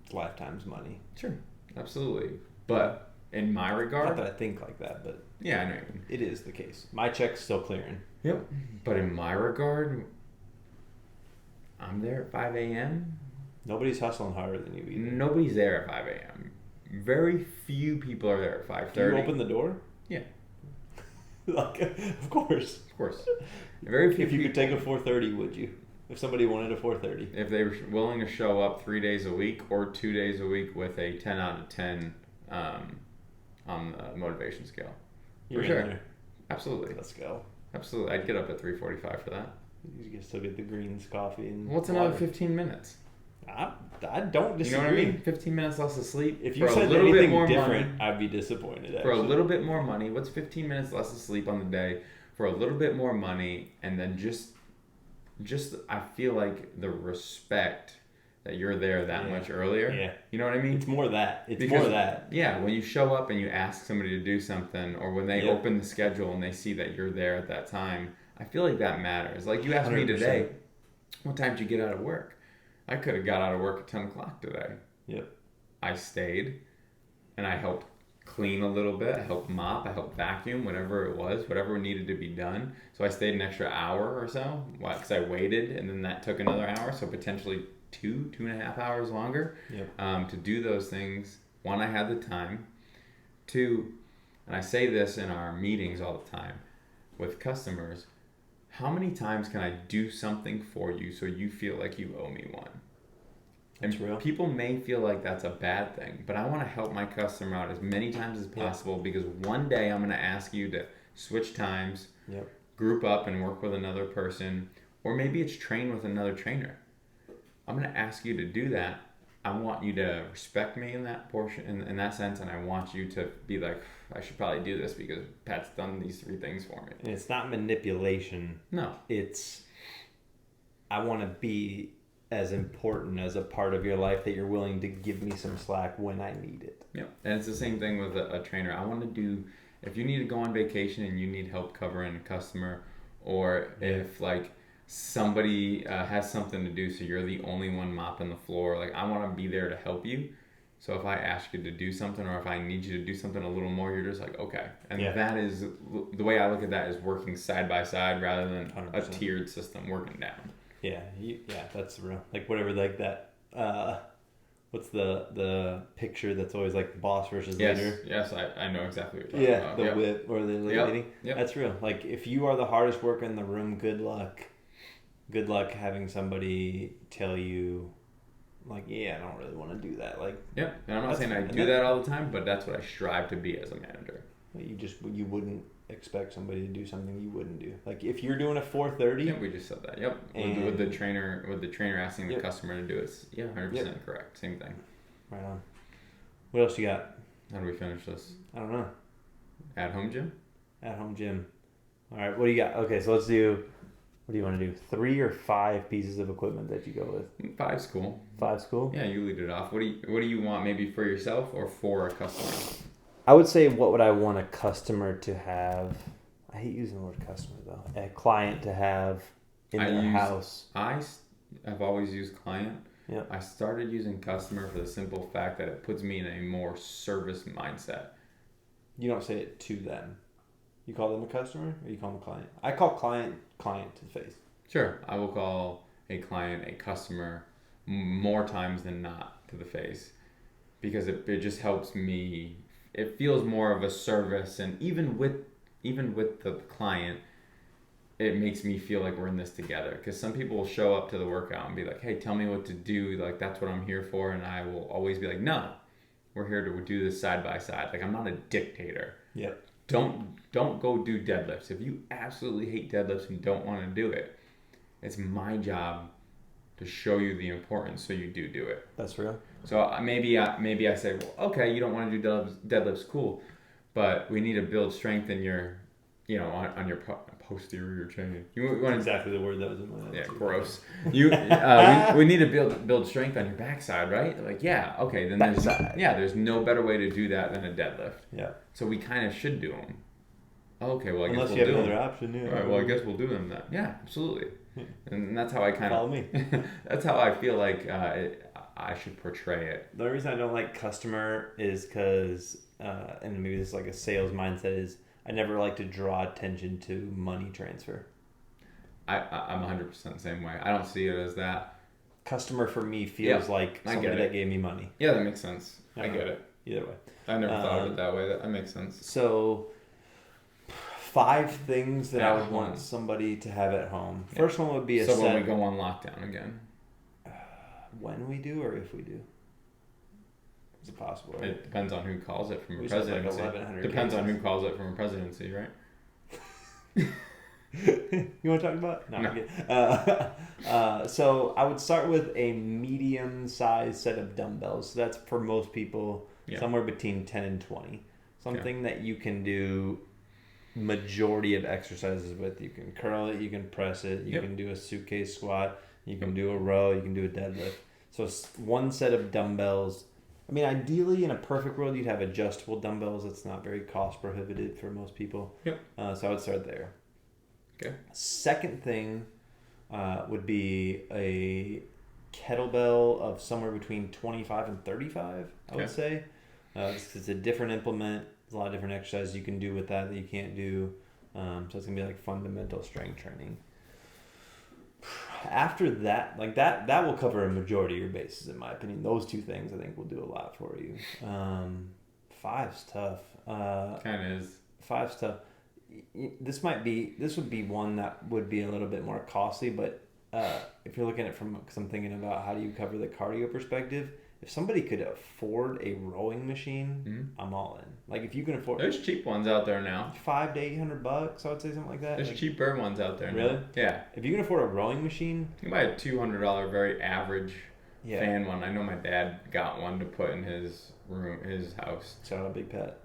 it's Lifetime's money. Sure, absolutely. But in my Not regard. that I think like that, but Yeah, I know. it is the case. My check's still clearing. Yep. But in my regard, I'm there at 5 a.m. Nobody's hustling harder than you either. Nobody's there at 5 a.m. Very few people are there at 5:30. Do you open the door? Yeah. Like, of course. Of course. Very few If you people, could take a 4:30, would you? If somebody wanted a 4:30. if they were willing to show up 3 days a week or 2 days a week with a 10 out of 10 on the motivation scale. You're For sure. in there. Absolutely. Let's go. Absolutely. I'd get up at 3:45 for that. You can still get the greens, coffee, and What's water. another 15 minutes? I don't disagree. You know what I mean? 15 minutes less of sleep. If you for a said little bit anything more different, money, I'd be disappointed. for a Actually. little bit more money, what's 15 minutes less of sleep on the day for a little bit more money, and then just I feel like the respect that you're there that much earlier. Yeah. You know what I mean? It's more that. It's Because, more that. Yeah, when you show up and you ask somebody to do something, or when they open the schedule and they see that you're there at that time, I feel like that matters. Like you asked me 100%. today, what time did you get out of work? I could have got out of work at 10 o'clock today. Yep. I stayed and I helped clean a little bit. I helped mop. I helped vacuum, whatever it was, whatever needed to be done. So I stayed an extra hour or so because I waited, and then that took another hour. So potentially 2.5 hours longer to do those things. One, I had the time. Two, and I say this in our meetings all the time with customers, how many times can I do something for you so you feel like you owe me one? That's And real. people may feel like that's a bad thing, but I want to help my customer out as many times as possible because one day I'm going to ask you to switch times, group up and work with another person, or maybe it's train with another trainer. I'm going to ask you to do that. I want you to respect me in that portion, in that sense, and I want you to be like, I should probably do this because Pat's done these 3 things for me. And it's not manipulation. No. It's, I want to be as important as a part of your life that you're willing to give me some slack when I need it. Yeah, and it's the same thing with a trainer. I want to do, if you need to go on vacation and you need help covering a customer, or if like somebody has something to do so you're the only one mopping the floor, like I want to be there to help you. So if I ask you to do something, or if I need you to do something a little more, you're just like, okay. And that is, the way I look at that is working side by side rather than 100%. a tiered system working down. Yeah, that's real. Like whatever, like that. What's the picture that's always like the boss versus leader? Yes, I know exactly what you're talking about. The whip or the lady. Yep. That's real. Like if you are the hardest worker in the room, good luck. Good luck having somebody tell you, like, I don't really want to do that. Like, and I'm not saying I do that all the time, but that's what I strive to be as a manager. You wouldn't expect somebody to do something you wouldn't do. Like if you're doing a 4:30. Yeah, we just said that. Yep. With the trainer asking the customer to do it. Yeah, 100% correct. Same thing. Right on. What else you got? How do we finish this? I don't know. At home gym? At home gym. All right. What do you got? Okay, so let's do. What do you want to do? 3 or 5 pieces of equipment that you go with? 5's cool. 5's cool. Yeah, you lead it off. What do you want? Maybe for yourself or for a customer? I would say, what would I want a customer to have? I hate using the word customer though. A client to have in their house. I've always used client. Yeah. I started using customer for the simple fact that it puts me in a more service mindset. You don't say it to them. You call them a customer, or you call them a client? I call client to the face. Sure, I will call a client a customer more times than not to the face, because it just helps me. It feels more of a service, and even with the client, it makes me feel like we're in this together. Because some people will show up to the workout and be like, "Hey, tell me what to do. Like that's what I'm here for," and I will always be like, "No, we're here to do this side by side. Like I'm not a dictator. Yep. Don't go do deadlifts. If you absolutely hate deadlifts and don't want to do it, it's my job to show you the importance so you do it." That's real. So maybe I say, well, okay, you don't want to do deadlifts, cool, but we need to build strength in your, on your posterior chain. You want exactly the word that was in my head. Yeah, gross. We need to build strength on your backside, right? Like, yeah, okay, then there's no better way to do that than a deadlift. Yeah. So we kind of should do them. Okay, well, I Unless guess you we'll have do another them. option, yeah. All right, well, I guess we'll do them then. Yeah, absolutely. And that's how I kind of follow me. That's how I feel like I should portray it. The only reason I don't like customer is because and maybe this is like a sales mindset, is I never like to draw attention to money transfer. I'm 100% the same way. I don't see it as that. Customer for me feels like somebody that gave me money. Yeah, that makes sense. I get it. Either way. I never thought of it that way. That makes sense. So 5 things that I would want somebody to have at home. First one would be a set. So when we go on lockdown again. When we do or if we do? Is it possible? Right? It depends on who calls it from a presidency. Like depends on who calls it from a presidency, right? You want to talk about it? No. So I would start with a medium-sized set of dumbbells. So that's for most people somewhere between 10 and 20. Something that you can do majority of exercises with. You can curl it, you can press it, you can do a suitcase squat, you can do a row, you can do a deadlift. So one set of dumbbells. I mean, ideally, in a perfect world, you'd have adjustable dumbbells. It's not very cost prohibitive for most people. Yep. So I would start there. Okay. Second thing would be a kettlebell of somewhere between 25 and 35, I would say. It's a different implement. There's a lot of different exercises you can do with that you can't do. So it's going to be like fundamental strength training. After that, like that will cover a majority of your bases, in my opinion. Those 2 things, I think, will do a lot for you. 5's tough. Kind of is. 5's tough. This would be one that would be a little bit more costly, but if you're looking at it because I'm thinking about how do you cover the cardio perspective, if somebody could afford a rowing machine, I'm all in. Like if you can afford, there's cheap ones out there now. $500 to $800, I would say something like that. There's cheaper ones out there. Really? Now. Yeah. If you can afford a rowing machine, you can buy a $200 very average fan one. I know my dad got one to put in his room, his house. Shout out Big Pat.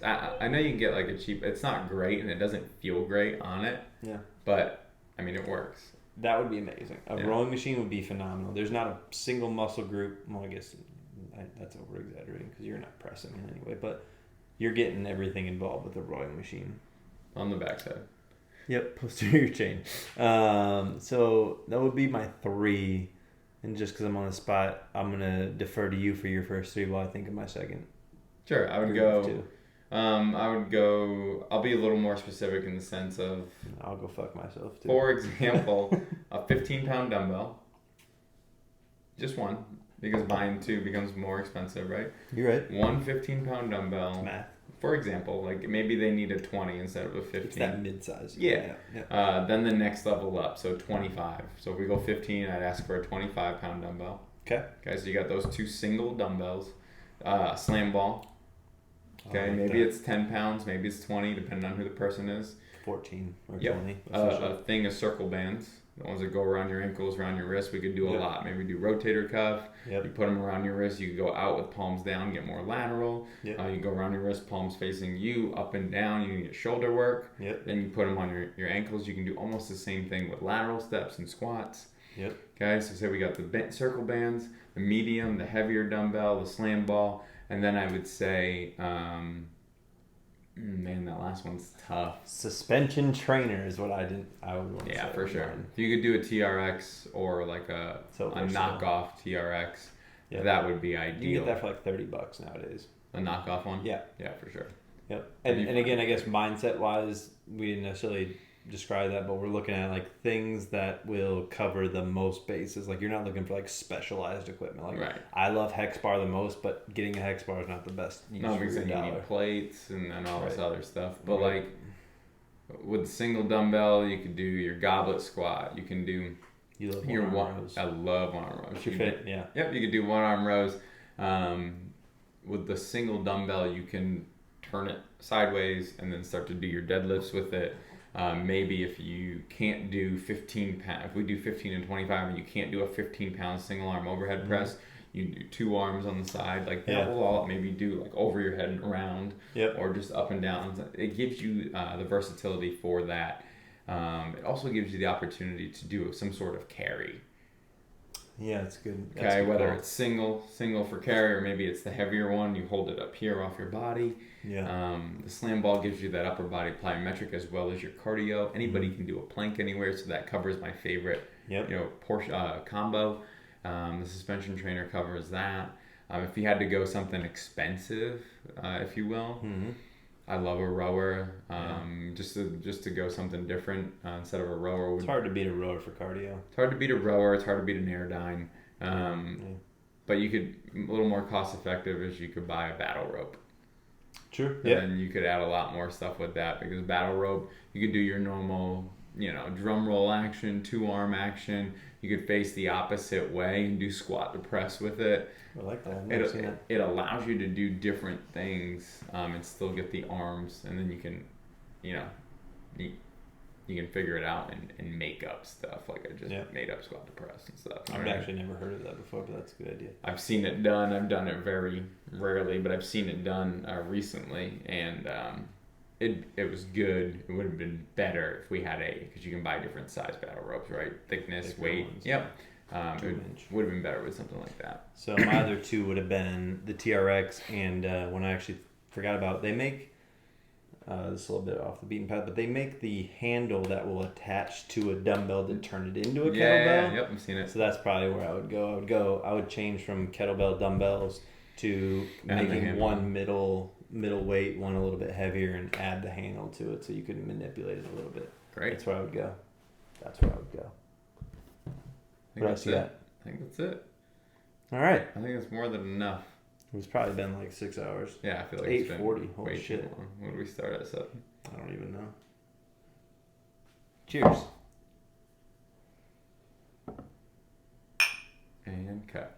I know you can get like a cheap. It's not great and it doesn't feel great on it. Yeah. But I mean, it works. That would be amazing. A rowing machine would be phenomenal. There's not a single muscle group. Well, I guess that's over exaggerating because you're not pressing it anyway. But you're getting everything involved with a rowing machine. On the backside. Yep, posterior chain. So that would be my 3. And just because I'm on the spot, I'm going to defer to you for your first 3 while I think of my second. Sure, I would go. I'll be a little more specific in the sense of. I'll go fuck myself too. For example, a 15-pound dumbbell. Just one, because buying 2 becomes more expensive, right? You're right. One 15-pound dumbbell. It's math. For example, like maybe they need a 20 instead of a 15. It's that mid-size. Yeah. Then the next level up, so 25. So if we go 15, I'd ask for a 25-pound dumbbell. Okay. Okay, so you got those 2 single dumbbells. Slam ball. Okay, maybe it's 10 pounds, maybe it's 20, depending on who the person is. 14 or 20. A thing of circle bands, the ones that go around your ankles, around your wrists. We could do a lot. Maybe do rotator cuff. Yep. You put them around your wrist. You could go out with palms down, get more lateral. Yep. You go around your wrist, palms facing you, up and down. You can get shoulder work. Yep. Then you put them on your ankles. You can do almost the same thing with lateral steps and squats. Yep. Okay, so say we got the circle bands, the medium, the heavier dumbbell, the slam ball, and then I would say, man, that last one's tough. Suspension trainer is what I would want to say. Yeah, for sure. If you could do a TRX or like a knockoff TRX, that would be ideal. You can get that for like $30 nowadays. A knockoff one? Yeah. Yeah, for sure. Yep. And again, I guess mindset-wise, we didn't necessarily describe that, but we're looking at like things that will cover the most bases. Like you're not looking for like specialized equipment. Like right. I love hex bar the most, but getting a hex bar is not the best use no, for because your then dollar. you need plates and all this other stuff. But like with single dumbbell, you could do your goblet squat. You can do your one-arm rows. I love one-arm rows. What's your fit? Yeah. Yep, you could do one-arm rows. With the single dumbbell, you can turn it sideways and then start to do your deadlifts with it. Maybe if you can't do 15 pounds, if we do 15 and 25 and you can't do a 15-pound single arm overhead press, you do 2 arms on the side. Like that will all maybe do like over your head and around, or just up and down. It gives you the versatility for that. It also gives you the opportunity to do some sort of carry. Yeah, it's good. Okay, whether it's single for carry, or maybe it's the heavier one. You hold it up here off your body. Yeah. The slam ball gives you that upper body plyometric as well as your cardio. Anybody can do a plank anywhere, so that covers my favorite. Yep. Combo. The suspension trainer covers that. If you had to go something expensive, if you will, I love a rower. Just to go something different instead of a rower. It's hard to beat a rower for cardio. It's hard to beat a rower. It's hard to beat an airdyne. But you could, a little more cost effective is you could buy a battle rope. True. And then you could add a lot more stuff with that, because battle rope, you could do your normal, drum roll action, 2-arm action. You could face the opposite way and do squat to press with it. I like that. It allows you to do different things and still get the arms, and then you can, you can figure it out and make up stuff. Like I just made up squat to press and stuff. I've actually never heard of that before, but that's a good idea. I've seen it done. I've done it very rarely, but I've seen it done recently, and it was good. It would have been better if we had because you can buy different size battle ropes, right? Thickness, weight. Ones, yep. It would have been better with something like that. So my other two would have been the TRX and one I actually forgot about. They make this is a little bit off the beaten path, but they make the handle that will attach to a dumbbell to turn it into a kettlebell. Yeah, yep, I've seen it. So that's probably where I would go. I would change from kettlebell dumbbells to making one middle weight, one a little bit heavier, and add the handle to it so you can manipulate it a little bit. Great. That's where I would go. I think that's it. All right. I think it's more than enough. It's probably been like 6 hours. Yeah, I feel like 8:40. It's been Holy shit. too long. When did we start at 7? I don't even know. Cheers. And cut.